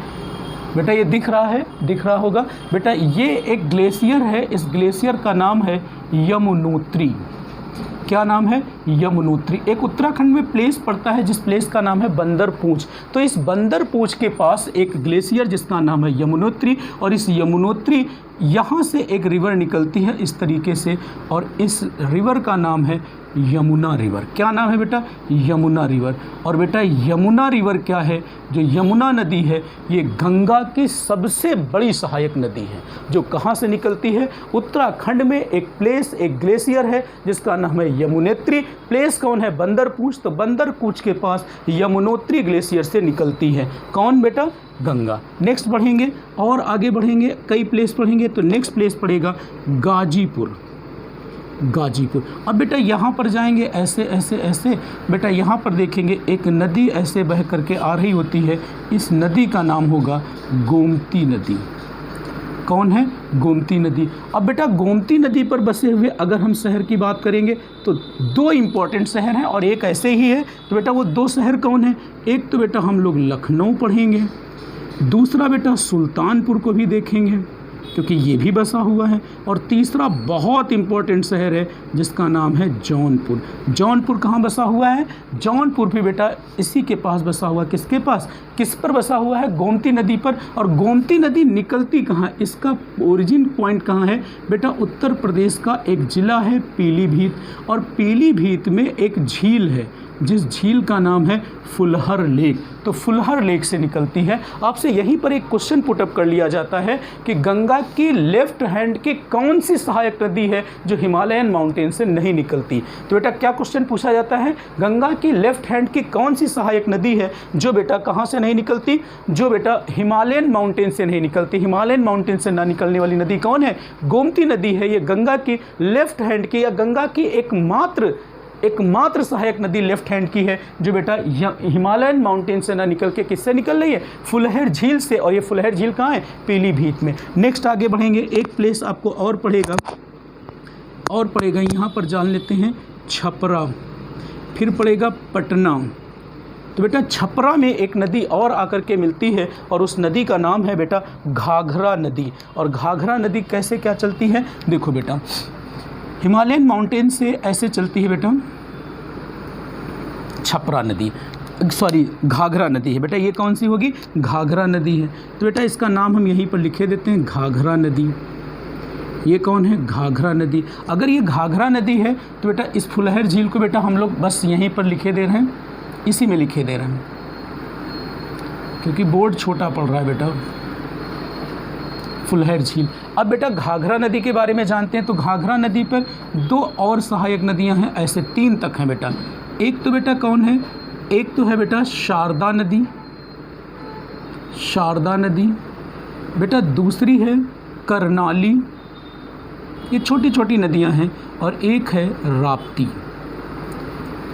बेटा ये दिख रहा है, दिख रहा होगा बेटा, ये एक ग्लेशियर है। इस ग्लेशियर का नाम है यमुनोत्री। क्या नाम है? यमुनोत्री। एक उत्तराखंड में प्लेस पड़ता है जिस प्लेस का नाम है बंदरपूंछ। तो इस बंदरपूंछ के पास एक ग्लेशियर जिसका नाम है यमुनोत्री। और इस यमुनोत्री यहाँ से एक रिवर निकलती है इस तरीके से, और इस रिवर का नाम है यमुना रिवर। क्या नाम है बेटा? यमुना रिवर। और बेटा यमुना रिवर क्या है? जो यमुना नदी है ये गंगा की सबसे बड़ी सहायक नदी है, जो कहाँ से निकलती है? उत्तराखंड में एक प्लेस, एक ग्लेशियर है जिसका नाम है यमुनोत्री। प्लेस कौन है? बंदरपूंछ। तो बंदरपूंछ के पास यमुनोत्री ग्लेशियर से निकलती है कौन बेटा? गंगा। नेक्स्ट बढ़ेंगे और आगे बढ़ेंगे, कई प्लेस पढ़ेंगे। तो नेक्स्ट प्लेस पड़ेगा गाजीपुर। गाजीपुर। अब बेटा यहाँ पर जाएंगे ऐसे ऐसे ऐसे, बेटा यहाँ पर देखेंगे एक नदी ऐसे बह करके आ रही होती है। इस नदी का नाम होगा गोमती नदी। कौन है? गोमती नदी। अब बेटा गोमती नदी पर बसे हुए अगर हम शहर की बात करेंगे तो दो इम्पॉर्टेंट शहर हैं और एक ऐसे ही है। तो बेटा वो दो शहर कौन है? एक तो बेटा हम लोग लखनऊ पढ़ेंगे, दूसरा बेटा सुल्तानपुर को भी देखेंगे क्योंकि ये भी बसा हुआ है, और तीसरा बहुत इम्पोर्टेंट शहर है जिसका नाम है जौनपुर। जौनपुर कहाँ बसा हुआ है? जौनपुर भी बेटा इसी के पास बसा हुआ। किसके पास? किस पर बसा हुआ है? गोमती नदी पर। और गोमती नदी निकलती कहाँ? इसका ओरिजिन पॉइंट कहाँ है बेटा? उत्तर प्रदेश का एक ज़िला है पीलीभीत, और पीलीभीत में एक झील है जिस झील का नाम है फुलहर लेक। तो फुलहर लेक से निकलती है। आपसे यहीं पर एक क्वेश्चन पुटअप कर लिया जाता है कि गंगा की लेफ्ट हैंड की कौन सी सहायक नदी है जो हिमालयन माउंटेन से नहीं निकलती? तो बेटा क्या क्वेश्चन पूछा जाता है? गंगा की लेफ्ट हैंड की कौन सी सहायक नदी है जो बेटा कहाँ से नहीं निकलती? जो बेटा हिमालयन माउंटेन से नहीं निकलती। हिमालयन माउंटेन से ना निकलने वाली नदी कौन है? गोमती नदी है। ये गंगा की लेफ्ट हैंड की या गंगा की एकमात्र सहायक नदी लेफ्ट हैंड की है जो बेटा हिमालयन माउंटेन से ना निकल के किससे निकल रही है? फुलहर झील से। और ये फुलहर झील कहाँ है? पीलीभीत में। नेक्स्ट आगे बढ़ेंगे, एक प्लेस आपको और पड़ेगा यहाँ पर जान लेते हैं छपरा, फिर पड़ेगा पटना। तो बेटा छपरा में एक नदी और आकर के मिलती है और उस नदी का नाम है बेटा घाघरा नदी। और घाघरा नदी कैसे क्या चलती है? देखो बेटा हिमालयन माउंटेन से ऐसे चलती है बेटा छपरा नदी, सॉरी घाघरा नदी है बेटा। ये कौन सी होगी? घाघरा नदी है। तो बेटा इसका नाम हम यहीं पर लिखे देते हैं घाघरा नदी। ये कौन है? घाघरा नदी। अगर ये घाघरा नदी है तो बेटा इस फुलहर झील को बेटा हम लोग बस यहीं पर लिखे दे रहे हैं, इसी में लिखे दे रहे हैं क्योंकि बोर्ड छोटा पड़ रहा है बेटा। फुलहर झील। अब बेटा घाघरा नदी के बारे में जानते हैं। तो घाघरा नदी पर दो और सहायक नदियां हैं, ऐसे तीन तक हैं बेटा। एक तो बेटा कौन है? एक तो है बेटा शारदा नदी, शारदा नदी बेटा। दूसरी है करनाली, ये छोटी छोटी नदियां हैं। और एक है राप्ती।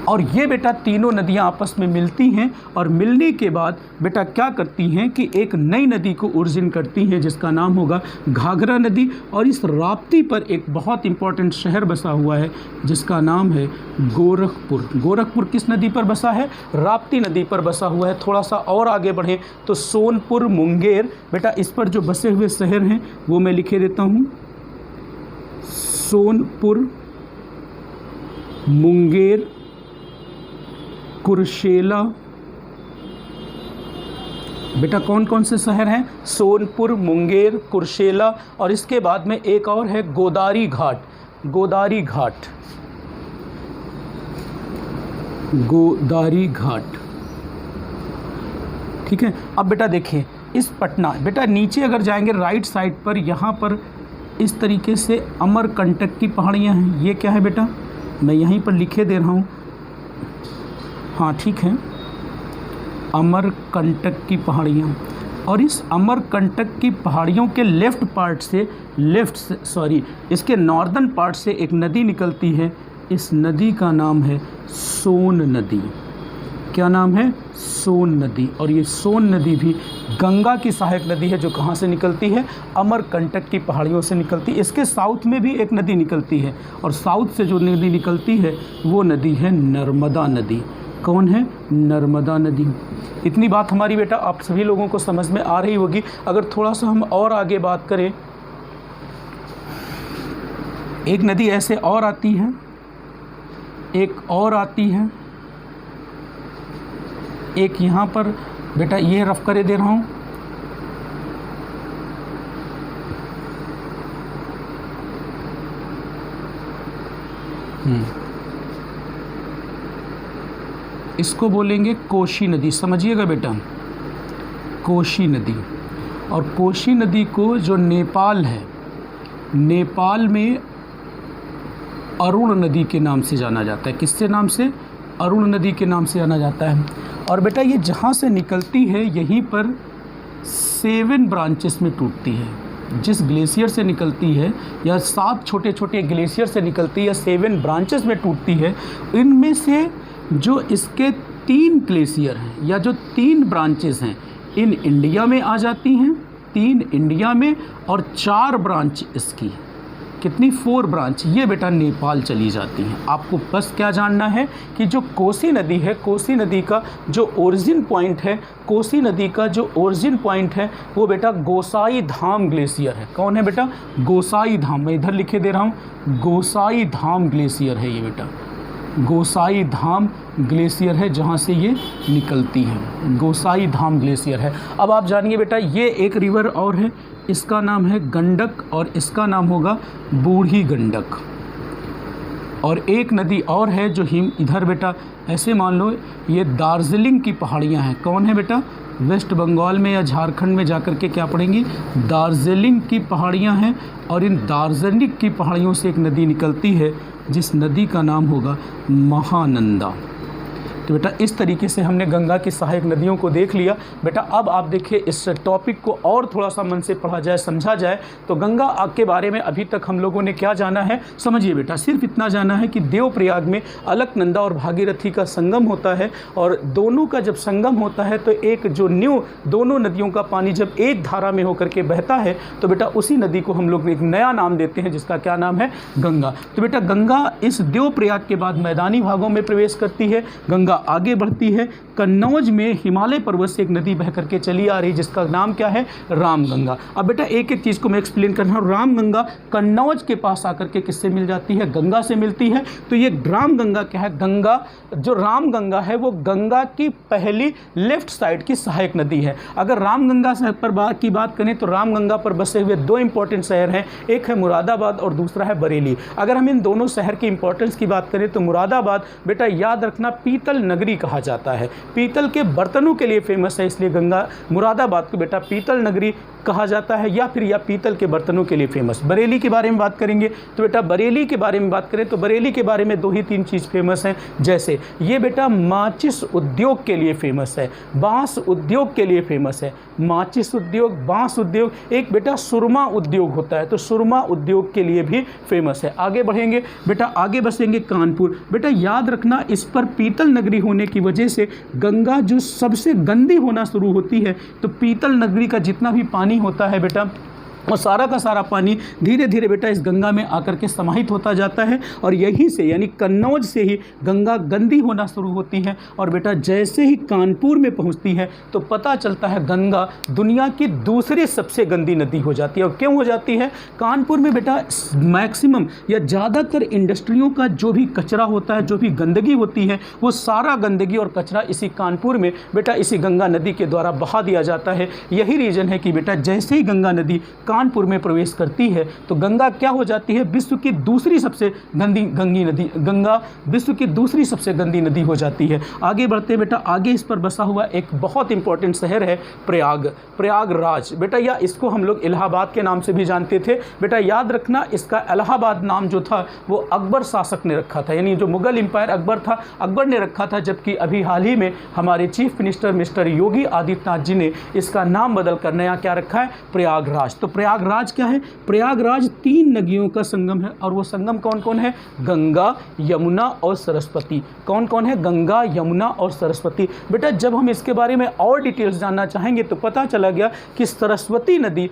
और ये बेटा तीनों नदियाँ आपस में मिलती हैं और मिलने के बाद बेटा क्या करती हैं कि एक नई नदी को ओरिजिन करती हैं जिसका नाम होगा घाघरा नदी। और इस राप्ती पर एक बहुत इंपॉर्टेंट शहर बसा हुआ है जिसका नाम है गोरखपुर। गोरखपुर किस नदी पर बसा है? राप्ती नदी पर बसा हुआ है। थोड़ा सा और आगे बढ़ें तो सोनपुर, मुंगेर, बेटा इस पर जो बसे हुए शहर हैं वो मैं लिखे देता हूँ, सोनपुर, मुंगेर, कुर्सेला। बेटा कौन कौन से शहर हैं? सोनपुर, मुंगेर, कुर्सेला, और इसके बाद में एक और है गोदारी घाट। गोदारी घाट, गोदारी घाट, ठीक है। अब बेटा देखिए इस पटना, बेटा नीचे अगर जाएंगे राइट साइड पर, यहाँ पर इस तरीके से अमरकंटक की पहाड़ियाँ हैं। ये क्या है बेटा? मैं यहीं पर लिखे दे रहा हूँ, हाँ ठीक है, अमरकंटक की पहाड़ियाँ। और इस अमरकंटक की पहाड़ियों के लेफ़्ट पार्ट से, इसके नॉर्दर्न पार्ट से एक नदी निकलती है। इस नदी का नाम है सोन नदी। क्या नाम है? सोन नदी। और ये सोन नदी भी गंगा की सहायक नदी है जो कहाँ से निकलती है? अमरकंटक की पहाड़ियों से निकलती है। इसके साउथ में भी एक नदी निकलती है और साउथ से जो नदी निकलती है वो नदी है नर्मदा नदी। कौन है? नर्मदा नदी। इतनी बात हमारी बेटा आप सभी लोगों को समझ में आ रही होगी। अगर थोड़ा सा हम और आगे बात करें, एक नदी ऐसे और आती है, एक और आती है, एक यहाँ पर बेटा ये रफ करे दे रहा हूँ, इसको बोलेंगे कोशी नदी। समझिएगा बेटा, कोशी नदी। और कोशी नदी को जो नेपाल है, नेपाल में अरुण नदी के नाम से जाना जाता है। किससे नाम से? अरुण नदी के नाम से जाना जाता है। और बेटा ये जहाँ से निकलती है यहीं पर 7 ब्रांचेस में टूटती है। जिस ग्लेशियर से निकलती है या 7 छोटे छोटे ग्लेशियर से निकलती है, 7 ब्रांचेस में टूटती है। इनमें से जो इसके 3 ग्लेशियर हैं या जो 3 ब्रांचेस हैं, इन इंडिया में आ जाती हैं, 3 इंडिया में, और 4 ब्रांच इसकी, कितनी? 4 ब्रांच ये बेटा नेपाल चली जाती हैं। आपको बस क्या जानना है कि जो कोसी नदी है, कोसी नदी का जो ओरिजिन पॉइंट है, कोसी नदी का जो ओरिजिन पॉइंट है वो बेटा गोसाई धाम ग्लेशियर है। कौन है बेटा? गोसाई धाम। मैं इधर लिखे दे रहा हूँ, गोसाई धाम ग्लेशियर है ये बेटा, गोसाई धाम ग्लेशियर है जहाँ से ये निकलती है, गोसाई धाम ग्लेशियर है। अब आप जानिए बेटा ये एक रिवर और है, इसका नाम है गंडक और इसका नाम होगा बूढ़ी गंडक। और एक नदी और है जो इधर बेटा ऐसे मान लो ये दार्जिलिंग की पहाड़ियाँ हैं। कौन है बेटा? वेस्ट बंगाल में या झारखंड में जाकर के क्या पढ़ेंगी? दार्जिलिंग की पहाड़ियाँ हैं। और इन दार्जिलिंग की पहाड़ियों से एक नदी निकलती है जिस नदी का नाम होगा महानंदा। तो बेटा इस तरीके से हमने गंगा की सहायक नदियों को देख लिया। बेटा अब आप देखिए इस टॉपिक को और थोड़ा सा मन से पढ़ा जाए, समझा जाए तो गंगा के बारे में अभी तक हम लोगों ने क्या जाना है? समझिए बेटा, सिर्फ इतना जाना है कि देवप्रयाग में अलकनंदा और भागीरथी का संगम होता है और दोनों का जब संगम होता है तो एक जो दोनों नदियों का पानी जब एक धारा में होकर के बहता है तो बेटा उसी नदी को हम लोग एक नया नाम देते हैं जिसका क्या नाम है? गंगा। तो बेटा गंगा इस देवप्रयाग के बाद मैदानी भागों में प्रवेश करती है। गंगा आगे बढ़ती है, कन्नौज में हिमालय पर्वत से एक नदी बह करके चली आ रही जिसका नाम क्या है? रामगंगा। अब बेटा एक एक चीज़ को मैं एक्सप्लेन कर रहा हूँ। रामगंगा कन्नौज के पास आकर के किससे मिल जाती है? गंगा से मिलती है। तो ये रामगंगा क्या है? गंगा, जो रामगंगा है वो गंगा की पहली लेफ्ट साइड की सहायक नदी है। अगर रामगंगा पर की बात करें तो रामगंगा पर बसे हुए 2 इंपॉर्टेंट शहर हैं, एक है मुरादाबाद और दूसरा है बरेली। अगर हम इन दोनों शहर की इंपॉर्टेंस की बात करें तो मुरादाबाद बेटा याद रखना पीतल नगरी कहा जाता है। पीतल के बर्तनों के लिए फेमस है, इसलिए गंगा मुरादाबाद को बेटा पीतल नगरी कहा जाता है, या फिर पीतल के बर्तनों के लिए फेमस। बरेली के बारे में बात करेंगे तो बेटा बरेली के बारे में बात करें तो बरेली के बारे में 2 ही 3 चीज़ फेमस हैं, जैसे ये बेटा माचिस उद्योग के लिए फेमस है, बांस उद्योग के लिए फेमस है। माचिस उद्योग, बांस उद्योग, एक बेटा सुरमा उद्योग होता है, तो सुरमा उद्योग के लिए भी फेमस है। आगे बढ़ेंगे बेटा, आगे बसेंगे कानपुर। बेटा याद रखना, इस पर पीतल नगरी होने की वजह से गंगा जो सबसे गंदी होना शुरू होती है, तो पीतल नगरी का जितना भी पानी होता है बेटा, और सारा का सारा पानी धीरे धीरे बेटा इस गंगा में आकर के समाहित होता जाता है, और यहीं से यानी कन्नौज से ही गंगा गंदी होना शुरू होती है। और बेटा जैसे ही कानपुर में पहुंचती है तो पता चलता है गंगा दुनिया की दूसरी सबसे गंदी नदी हो जाती है। और क्यों हो जाती है? कानपुर में बेटा मैक्सिमम या ज़्यादातर इंडस्ट्रियों का जो भी कचरा होता है, जो भी गंदगी होती है, वो सारा गंदगी और कचरा इसी कानपुर में बेटा इसी गंगा नदी के द्वारा बहा दिया जाता है। यही रीज़न है कि बेटा जैसे ही गंगा नदी कानपुर में प्रवेश करती है तो गंगा क्या हो जाती है? विश्व की दूसरी सबसे गंदी नदी, गंगा विश्व की दूसरी सबसे गंदी नदी हो जाती है। आगे बढ़ते बेटा, आगे इस पर बसा हुआ एक बहुत इंपॉर्टेंट शहर है प्रयागराज। बेटा या इसको हम लोग इलाहाबाद के नाम से भी जानते थे। बेटा याद रखना, इसका इलाहाबाद नाम जो था वो अकबर शासक ने रखा था, यानी जो मुगल एम्पायर अकबर था, अकबर ने रखा था। जबकि अभी हाल ही में हमारे chief minister mister Yogi Adityanath ji ने इसका नाम बदल कर नया क्या रखा है? प्रयागराज। तो प्रयागराज क्या है? प्रयागराज 3 नदियों का संगम है, और वो संगम कौन कौन है? गंगा, यमुना और सरस्वती। कौन कौन है? गंगा, यमुना और सरस्वती। बेटा जब हम इसके बारे में और डिटेल्स जानना चाहेंगे तो पता चला गया कि सरस्वती नदी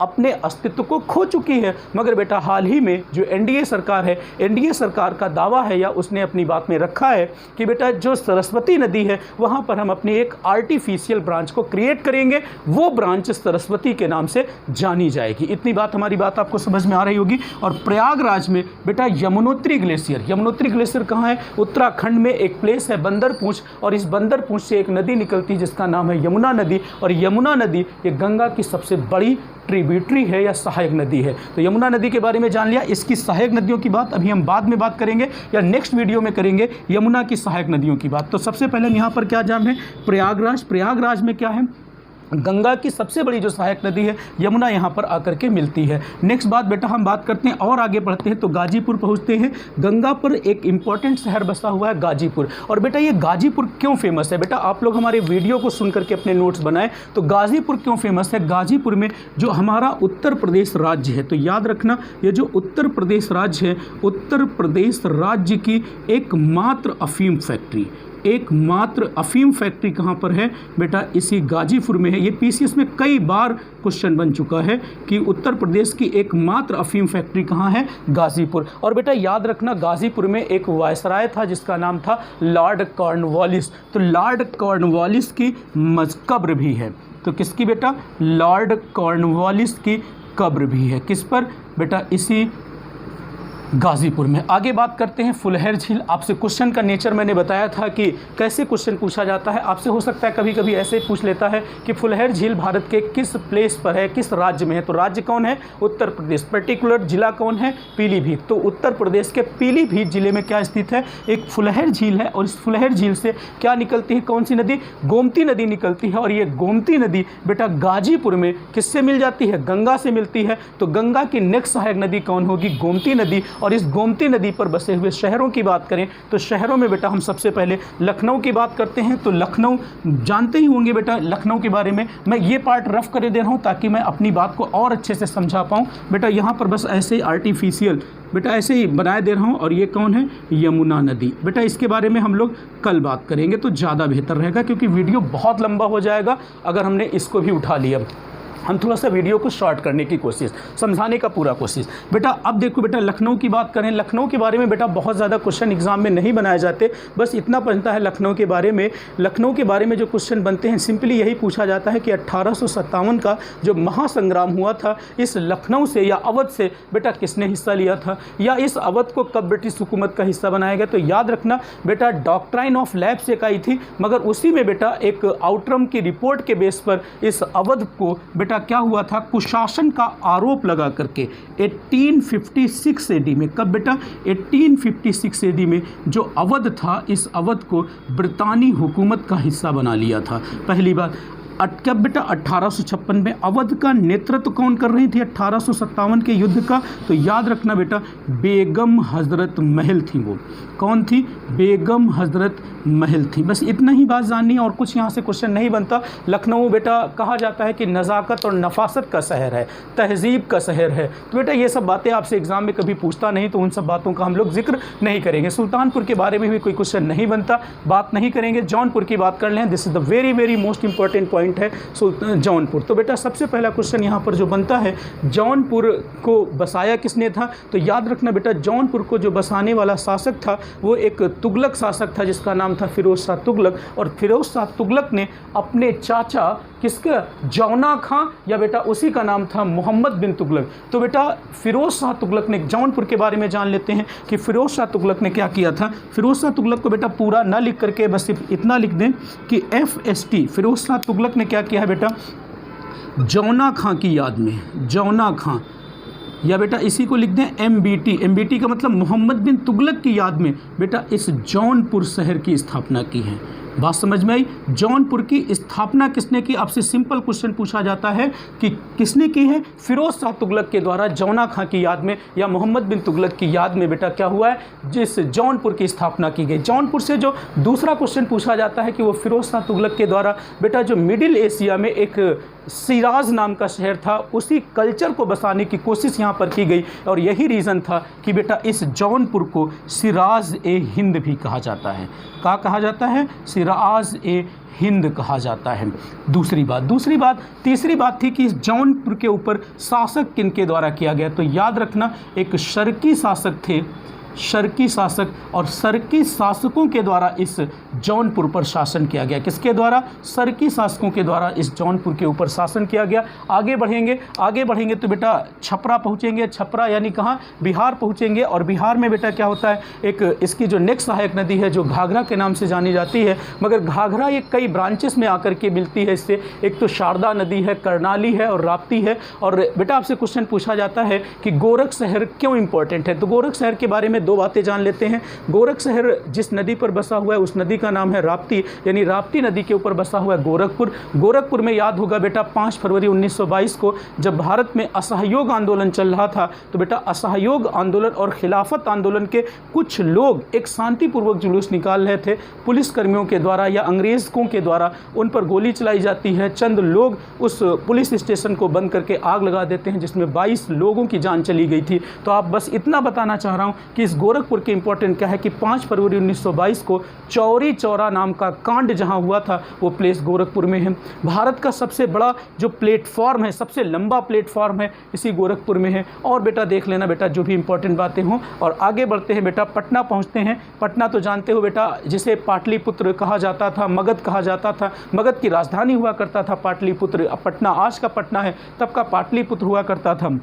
अपने अस्तित्व को खो चुकी है, मगर बेटा हाल ही में जो एनडीए सरकार है, एनडीए सरकार का दावा है या उसने अपनी बात में रखा है कि बेटा जो सरस्वती नदी है वहाँ पर हम अपनी एक आर्टिफिशियल ब्रांच को क्रिएट करेंगे, वो ब्रांच सरस्वती के नाम से जानी जाएगी। इतनी बात, हमारी बात आपको समझ में आ रही होगी। और प्रयागराज में बेटा यमुनोत्री ग्लेशियर कहाँ है? उत्तराखंड में एक प्लेस है बंदरपूंछ, और इस बंदरपूंछ से एक नदी निकलती है जिसका नाम है यमुना नदी। और यमुना नदी ये गंगा की सबसे बड़ी ट्रिब्यूटरी है या सहायक नदी है। तो यमुना नदी के बारे में जान लिया। इसकी सहायक नदियों की बात अभी हम बाद में बात करेंगे, या नेक्स्ट वीडियो में करेंगे यमुना की सहायक नदियों की बात। तो सबसे पहले यहाँ पर क्या जान है? प्रयागराज में क्या है? गंगा की सबसे बड़ी जो सहायक नदी है यमुना यहाँ पर आकर के मिलती है। नेक्स्ट बात बेटा हम बात करते हैं और आगे बढ़ते हैं तो गाजीपुर पहुँचते हैं। गंगा पर एक इम्पॉर्टेंट शहर बसा हुआ है गाजीपुर। और बेटा ये गाजीपुर क्यों फेमस है? बेटा आप लोग हमारे वीडियो को सुन करके अपने नोट्स बनाएं। तो गाजीपुर क्यों फेमस है? गाजीपुर में जो हमारा उत्तर प्रदेश राज्य है, तो याद रखना ये जो उत्तर प्रदेश राज्य है, उत्तर प्रदेश राज्य की एकमात्र अफीम फैक्ट्री कहाँ पर है? बेटा इसी गाजीपुर में है। ये पीसीएस में कई बार क्वेश्चन बन चुका है कि उत्तर प्रदेश की एकमात्र अफीम फैक्ट्री कहाँ है? गाजीपुर। और बेटा याद रखना गाजीपुर में एक वायसराय था जिसका नाम था लॉर्ड कॉर्नवालिस। तो लॉर्ड कॉर्नवालिस की कब्र भी है। तो किसकी बेटा? लॉर्ड कॉर्नवालिस की कब्र भी है। किस पर? बेटा इसी गाजीपुर में। आगे बात करते हैं फुलहर झील। आपसे क्वेश्चन का नेचर मैंने बताया था कि कैसे क्वेश्चन पूछा जाता है। आपसे हो सकता है कभी कभी ऐसे पूछ लेता है कि फुलहर झील भारत के किस प्लेस पर है, किस राज्य में है? तो राज्य कौन है? उत्तर प्रदेश। पर्टिकुलर जिला कौन है? पीलीभीत। तो उत्तर प्रदेश के पीलीभीत जिले में क्या स्थित है? एक फुलहर झील है। और इस फुलहर झील से क्या निकलती है? कौन सी नदी? गोमती नदी निकलती है। और ये गोमती नदी बेटा गाजीपुर में किससे मिल जाती है? गंगा से मिलती है। तो गंगा की नेक्स्ट सहायक नदी कौन होगी? गोमती नदी। और इस गोमती नदी पर बसे हुए शहरों की बात करें तो शहरों में बेटा हम सबसे पहले लखनऊ की बात करते हैं। तो लखनऊ जानते ही होंगे बेटा, लखनऊ के बारे में मैं ये पार्ट रफ कर दे रहा हूँ ताकि मैं अपनी बात को और अच्छे से समझा पाऊँ। बेटा यहाँ पर बस ऐसे ही आर्टिफिशियल बेटा ऐसे ही बनाए दे रहा हूँ। और ये कौन है? यमुना नदी। बेटा इसके बारे में हम लोग कल बात करेंगे तो ज़्यादा बेहतर रहेगा, क्योंकि वीडियो बहुत लंबा हो जाएगा अगर हमने इसको भी उठा लिया। हम थोड़ा सा वीडियो को शॉर्ट करने की कोशिश, समझाने का पूरा कोशिश। बेटा अब देखो बेटा लखनऊ की बात करें। लखनऊ के बारे में बेटा बहुत ज़्यादा क्वेश्चन एग्जाम में नहीं बनाए जाते, बस इतना बनता है लखनऊ के बारे में। लखनऊ के बारे में जो क्वेश्चन बनते हैं सिंपली यही पूछा जाता है कि 1857 का जो महासंग्राम हुआ था, इस लखनऊ से या अवध से बेटा किसने हिस्सा लिया था, या इस अवध को कब ब्रिटिश हुकूमत का हिस्सा बनाया गया? तो याद रखना बेटा डॉक्ट्राइन ऑफ लैप्स एक आई थी, मगर उसी में बेटा एक आउटरम की रिपोर्ट के बेस पर इस अवध को बेटा बेटा क्या हुआ था, कुशासन का आरोप लगा करके 1856 एडी में, कब बेटा 1856 एडी में जो अवध था, इस अवध को ब्रितानी हुकूमत का हिस्सा बना लिया था। पहली बात कब बेटा 1856 में। अवध का नेतृत्व कौन कर रही थी 1857 के युद्ध का, तो याद रखना बेटा बेगम हजरत महल थी। वो कौन थी, बेगम हजरत महल थी। बस इतना ही बात जाननी है और कुछ यहाँ से क्वेश्चन नहीं बनता। लखनऊ बेटा कहा जाता है कि नज़ाकत और नफासत का शहर है, तहजीब का शहर है। तो बेटा ये सब बातें आपसे एग्जाम में कभी पूछता नहीं, तो उन सब बातों का हम लोग जिक्र नहीं करेंगे। सुल्तानपुर के बारे में भी कोई क्वेश्चन नहीं बनता, बात नहीं करेंगे। जौनपुर की बात कर लें, this is the very very most important point है जौनपुर। तो बेटा सबसे पहला क्वेश्चन यहाँ पर जो बनता है, जौनपुर को बसाया किसने था, तो याद रखना बेटा जौनपुर को जो बसाने वाला शासक था वो एक तुगलक शासक था जिसका नाम था फिरोज शाह तुगलक। और फिरोज शाह तुगलक ने अपने चाचा किसका, जौना खां, या बेटा उसी का नाम था मोहम्मद बिन तुगलक। तो बेटा फिरोज शाह तुगलक ने, जौनपुर के बारे में जान लेते हैं कि फिरोज शाह तुगलक ने क्या किया था। फिरोज शाह तुगलक को बेटा पूरा ना लिख करके बस सिर्फ इतना लिख दें कि FST, फिरोज शाह तुगलक ने क्या किया है बेटा, जौना खां की याद में, जौना खां, या बेटा इसी को लिख दें MBT का मतलब मोहम्मद बिन तुगलक की याद में बेटा इस जौनपुर शहर की स्थापना की है। बात समझ में आई। जौनपुर की स्थापना किसने की, आपसे सिंपल क्वेश्चन पूछा जाता है कि किसने की है, फिरोज शाह तुगलक के द्वारा जौना खां की याद में या मोहम्मद बिन तुगलक की याद में बेटा क्या हुआ है, जिस जौनपुर की स्थापना की गई। जौनपुर से जो दूसरा क्वेश्चन पूछा जाता है कि वो फिरोज शाह तुगलक के द्वारा बेटा जो मिडिल एशिया में एक सिराज नाम का शहर था, उसी कल्चर को बसाने की कोशिश यहाँ पर की गई। और यही रीज़न था कि बेटा इस जौनपुर को सिराज ए हिंद भी कहा जाता है। क्या कहा जाता है, सिराज ए हिंद कहा जाता है। दूसरी बात तीसरी बात थी कि इस जौनपुर के ऊपर शासक किनके द्वारा किया गया, तो याद रखना एक शर्की शासक थे, शर्की शासक, और शर्की शासकों के द्वारा इस जौनपुर पर शासन किया गया। किसके द्वारा, शर्की शासकों के द्वारा इस जौनपुर के ऊपर शासन किया गया। आगे बढ़ेंगे तो बेटा छपरा पहुँचेंगे, छपरा यानी कहाँ, बिहार पहुँचेंगे। और बिहार में बेटा क्या होता है, एक इसकी जो नेक्स्ट सहायक नदी है जो घाघरा के नाम से जानी जाती है, मगर घाघरा ये कई ब्रांचेस में आकर के मिलती है इससे। एक तो शारदा नदी है, करनाली है और राप्ती है। और बेटा आपसे क्वेश्चन पूछा जाता है कि गोरख शहर क्यों इंपॉर्टेंट है, तो गोरख शहर के बारे में दो बातें जान लेते हैं। गोरख शहर जिस नदी पर बसा हुआ है उस नदी का नाम है राप्ती, यानी राप्ती नदी के ऊपर बसा हुआ है गोरखपुर। गोरखपुर में याद होगा बेटा 5 फरवरी 1922 को जब भारत में असहयोग आंदोलन चल रहा था, तो बेटा असहयोग आंदोलन और खिलाफत आंदोलन के कुछ लोग एक शांतिपूर्वक जुलूस निकाल रहे थे। पुलिसकर्मियों के द्वारा या अंग्रेज़ों के द्वारा उन पर गोली चलाई जाती है। चंद लोग उस पुलिस स्टेशन को बंद करके आग लगा देते हैं जिसमें 22 लोगों की जान चली गई थी। तो आप बस इतना बताना चाह रहा हूँ कि इस गोरखपुर के इंपॉर्टेंट क्या है कि 5 फरवरी 1922 को चौरी चौरा नाम का कांड जहां हुआ था वो प्लेस गोरखपुर में है। भारत का सबसे बड़ा जो प्लेटफॉर्म है, सबसे लंबा प्लेटफॉर्म है, इसी गोरखपुर में है। और बेटा देख लेना बेटा जो भी इंपॉर्टेंट बातें हों। और आगे बढ़ते हैं बेटा, पटना पहुंचते हैं। पटना तो जानते हो बेटा जिसे पाटलिपुत्र कहा जाता था, मगध कहा जाता था, मगध की राजधानी हुआ करता था पाटलिपुत्र। अब पटना आज का पटना है, तब का पाटलिपुत्र हुआ करता था।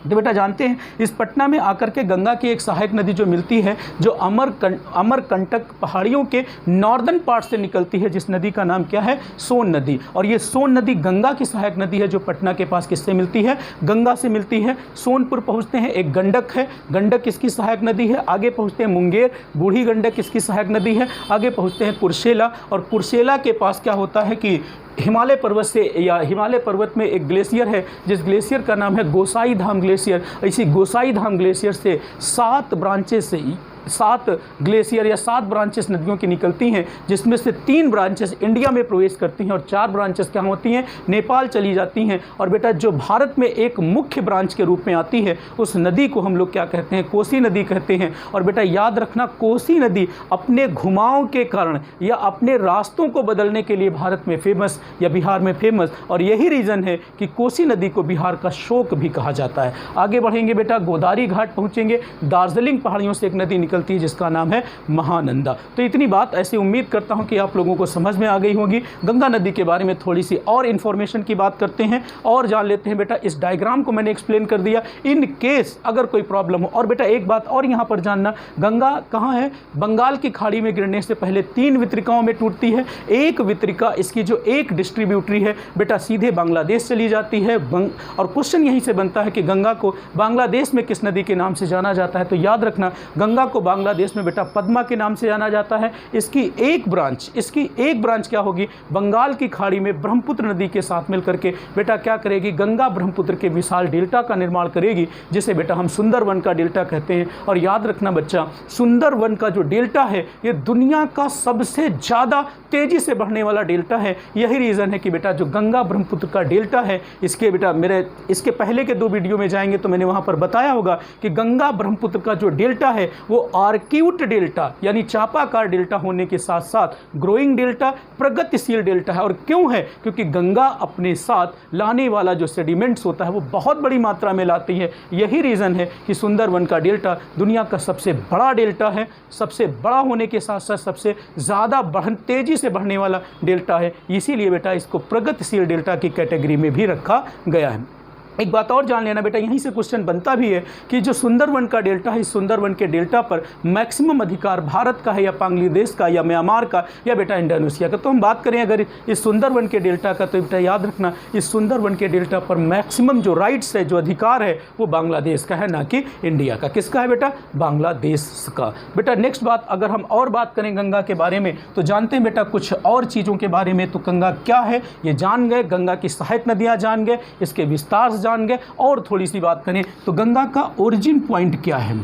तो बेटा जानते हैं इस पटना में आकर के गंगा की एक सहायक नदी जो मिलती है, जो अमरकंटक पहाड़ियों के नॉर्दर्न पार्ट से निकलती है, जिस नदी का नाम क्या है, सोन नदी। और ये सोन नदी गंगा की सहायक नदी है जो पटना के पास किससे मिलती है, गंगा से मिलती है। सोनपुर पहुँचते हैं, एक गंडक है, गंडक किसकी सहायक नदी है। आगे पहुँचते हैं मुंगेर, बूढ़ी गंडक किसकी सहायक नदी है। आगे पहुँचते हैं कुर्सेला, और कुर्सेला के पास क्या होता है कि हिमालय पर्वत से या हिमालय पर्वत में एक ग्लेशियर है जिस ग्लेशियर का नाम है गोसाई धाम ग्लेशियर। इसी गोसाई धाम ग्लेशियर से 7 ब्रांचेस से 7 ग्लेशियर या 7 ब्रांचेस नदियों की निकलती हैं, जिसमें से 3 ब्रांचेस इंडिया में प्रवेश करती हैं और 4 ब्रांचेस क्या होती हैं, नेपाल चली जाती हैं। और बेटा जो भारत में एक मुख्य ब्रांच के रूप में आती है उस नदी को हम लोग क्या कहते हैं, कोसी नदी कहते हैं। और बेटा याद रखना कोसी नदी अपने घुमाव के कारण या अपने रास्तों को बदलने के लिए भारत में फेमस या बिहार में फेमस, और यही रीज़न है कि कोसी नदी को बिहार का शोक भी कहा जाता है। आगे बढ़ेंगे बेटा, गोदावरी घाट पहुँचेंगे। दार्जिलिंग पहाड़ियों से एक नदी निकलती है जिसका नाम है महानंदा। तो इतनी बात, ऐसी उम्मीद करता हूँ कि आप लोगों को समझ में आ गई होगी। गंगा नदी के बारे में थोड़ी सी और इन्फॉर्मेशन की बात करते हैं और जान लेते हैं। बेटा इस डायग्राम को मैंने एक्सप्लेन कर दिया, इन केस अगर कोई प्रॉब्लम हो। और बेटा एक बात और यहाँ पर जानना, गंगा कहाँ है? बंगाल की खाड़ी में गिरने से पहले 3 वितरिकाओं में टूटती है। एक वितरिका, इसकी जो एक डिस्ट्रीब्यूटरी है बेटा, सीधे बांग्लादेश चली जाती है। और क्वेश्चन यहीं से बनता है कि गंगा को बांग्लादेश में किस नदी के नाम से जाना जाता है? तो याद रखना, गंगा को बांग्लादेश में बेटा पद्मा के नाम से जाना जाता है। इसकी एक ब्रांच क्या होगी? बंगाल की खाड़ी में ब्रह्मपुत्र नदी के साथ मिलकर के बेटा क्या करेगी? गंगा ब्रह्मपुत्र के विशाल डेल्टा का निर्माण करेगी, जिसे बेटा हम सुंदरवन का डेल्टा कहते हैं। और याद रखना बच्चा, सुंदरवन का जो डेल्टा है ये दुनिया का सबसे ज़्यादा तेजी से बढ़ने वाला डेल्टा है। यही रीज़न है कि बेटा जो गंगा ब्रह्मपुत्र का डेल्टा है, इसके बेटा मेरे इसके पहले के 2 वीडियो में जाएंगे तो मैंने वहाँ पर बताया होगा कि गंगा ब्रह्मपुत्र का जो डेल्टा है वो आर्क्यूट डेल्टा यानी चापाकार डेल्टा होने के साथ साथ ग्रोइंग डेल्टा, प्रगतिशील डेल्टा है। और क्यों है? क्योंकि गंगा अपने साथ लाने वाला जो सेडिमेंट्स होता है वो बहुत बड़ी मात्रा में लाती है। यही रीज़न है कि सुंदरवन का डेल्टा दुनिया का सबसे बड़ा डेल्टा है। सबसे बड़ा होने के साथ साथ सबसे ज़्यादा तेज़ी से बढ़ने वाला डेल्टा है। इसीलिए बेटा इसको प्रगतिशील डेल्टा की कैटेगरी में भी रखा गया है। एक बात और जान लेना बेटा, यहीं से क्वेश्चन बनता भी है कि जो सुंदरवन का डेल्टा है, इस सुंदरवन के डेल्टा पर मैक्सिमम अधिकार भारत का है या बांग्लादेश का या म्यांमार का या बेटा इंडोनेशिया का? तो हम बात करें अगर इस सुंदरवन के डेल्टा का, तो बेटा याद रखना इस सुंदरवन के डेल्टा पर मैक्सिमम जो राइट्स है, जो अधिकार है, वो बांग्लादेश का है, ना कि इंडिया का। किसका है बेटा? बांग्लादेश का। बेटा नेक्स्ट बात, अगर हम और बात करें गंगा के बारे में तो जानते हैं बेटा कुछ और चीज़ों के बारे में। तो गंगा क्या है ये जान गए, गंगा की सहायक नदियाँ जान गए, इसके विस्तार जान गए। और थोड़ी सी बात करें तो गंगा का ओरिजिन पॉइंट क्या है?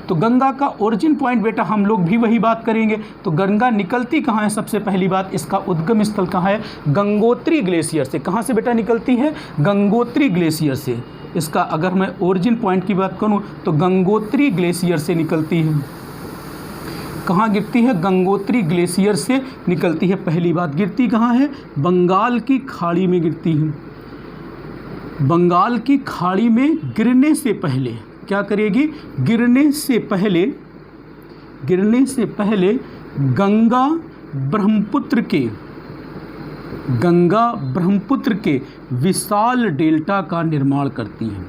तो गंगा का ओरिजिन पॉइंट बेटा हम लोग भी वही बात करेंगे। तो गंगा निकलती कहाँ है? सबसे पहली बात, इसका उद्गम स्थल कहाँ है? गंगोत्री ग्लेशियर से। कहाँ से बेटा निकलती है? गंगोत्री ग्लेशियर से। इसका अगर मैं ओरिजिन पॉइंट की बात करूँ तो गंगोत्री ग्लेशियर से निकलती है। कहाँ गिरती है? गंगोत्री ग्लेशियर से निकलती है। पहली बात, गिरती कहाँ है? बंगाल की खाड़ी में गिरती है। बंगाल की खाड़ी में गिरने से पहले क्या करेगी? गिरने से पहले गंगा ब्रह्मपुत्र के विशाल डेल्टा का निर्माण करती है।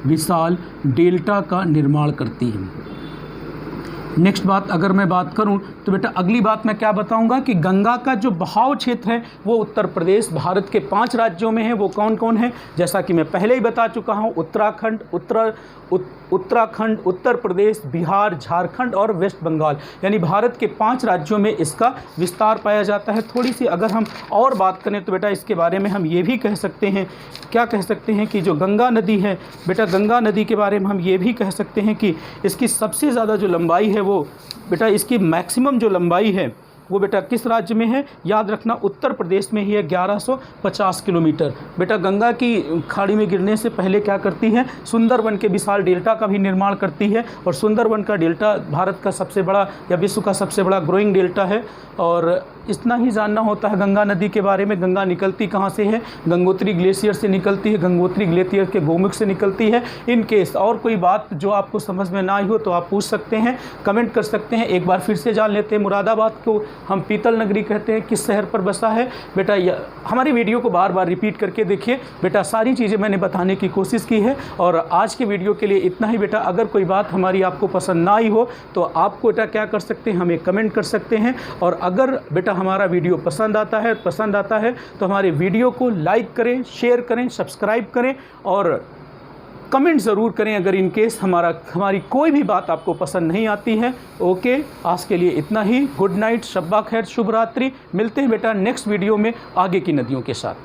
विशाल डेल्टा का निर्माण करती है। नेक्स्ट बात अगर मैं बात करूं तो बेटा अगली बात मैं क्या बताऊंगा कि गंगा का जो बहाव क्षेत्र है वो उत्तर प्रदेश, भारत के 5 राज्यों में है। वो कौन कौन है? जैसा कि मैं पहले ही बता चुका हूं, उत्तराखंड, उत्तर प्रदेश, बिहार, झारखंड और वेस्ट बंगाल, यानी भारत के 5 राज्यों में इसका विस्तार पाया जाता है। थोड़ी सी अगर हम और बात करें तो बेटा इसके बारे में हम ये भी कह सकते हैं, क्या कह सकते हैं कि जो गंगा नदी है बेटा, गंगा नदी के बारे में हम ये भी कह सकते हैं कि इसकी सबसे ज़्यादा जो लंबाई है वो बेटा, इसकी मैक्सिमम जो लंबाई है वो बेटा किस राज्य में है? याद रखना उत्तर प्रदेश में ही है, 1150 किलोमीटर। बेटा गंगा की खाड़ी में गिरने से पहले क्या करती है? सुंदरवन के विशाल डेल्टा का भी निर्माण करती है। और सुंदरवन का डेल्टा भारत का सबसे बड़ा या विश्व का सबसे बड़ा ग्रोइंग डेल्टा है। और इतना ही जानना होता है गंगा नदी के बारे में। गंगा निकलती कहाँ से है? गंगोत्री ग्लेशियर से निकलती है। गंगोत्री ग्लेशियर के गोमुख से निकलती है। इन केस और कोई बात जो आपको समझ में ना आई हो तो आप पूछ सकते हैं, कमेंट कर सकते हैं। एक बार फिर से जान लेते हैं, मुरादाबाद को हम पीतल नगरी कहते हैं, किस शहर पर बसा है? बेटा हमारी वीडियो को बार बार रिपीट करके देखिए बेटा, सारी चीज़ें मैंने बताने की कोशिश की है। और आज के वीडियो के लिए इतना ही बेटा। अगर कोई बात हमारी आपको पसंद ना आई हो तो आपको बेटा क्या कर सकते हैं? हमें कमेंट कर सकते हैं। और अगर बेटा हमारा वीडियो पसंद आता है तो हमारे वीडियो को लाइक करें, शेयर करें, सब्सक्राइब करें और कमेंट ज़रूर करें अगर इन केस हमारी कोई भी बात आपको पसंद नहीं आती है। ओके, आज के लिए इतना ही। गुड नाइट, शब्बा खैर, शुभ रात्रि। मिलते हैं बेटा नेक्स्ट वीडियो में आगे की नदियों के साथ।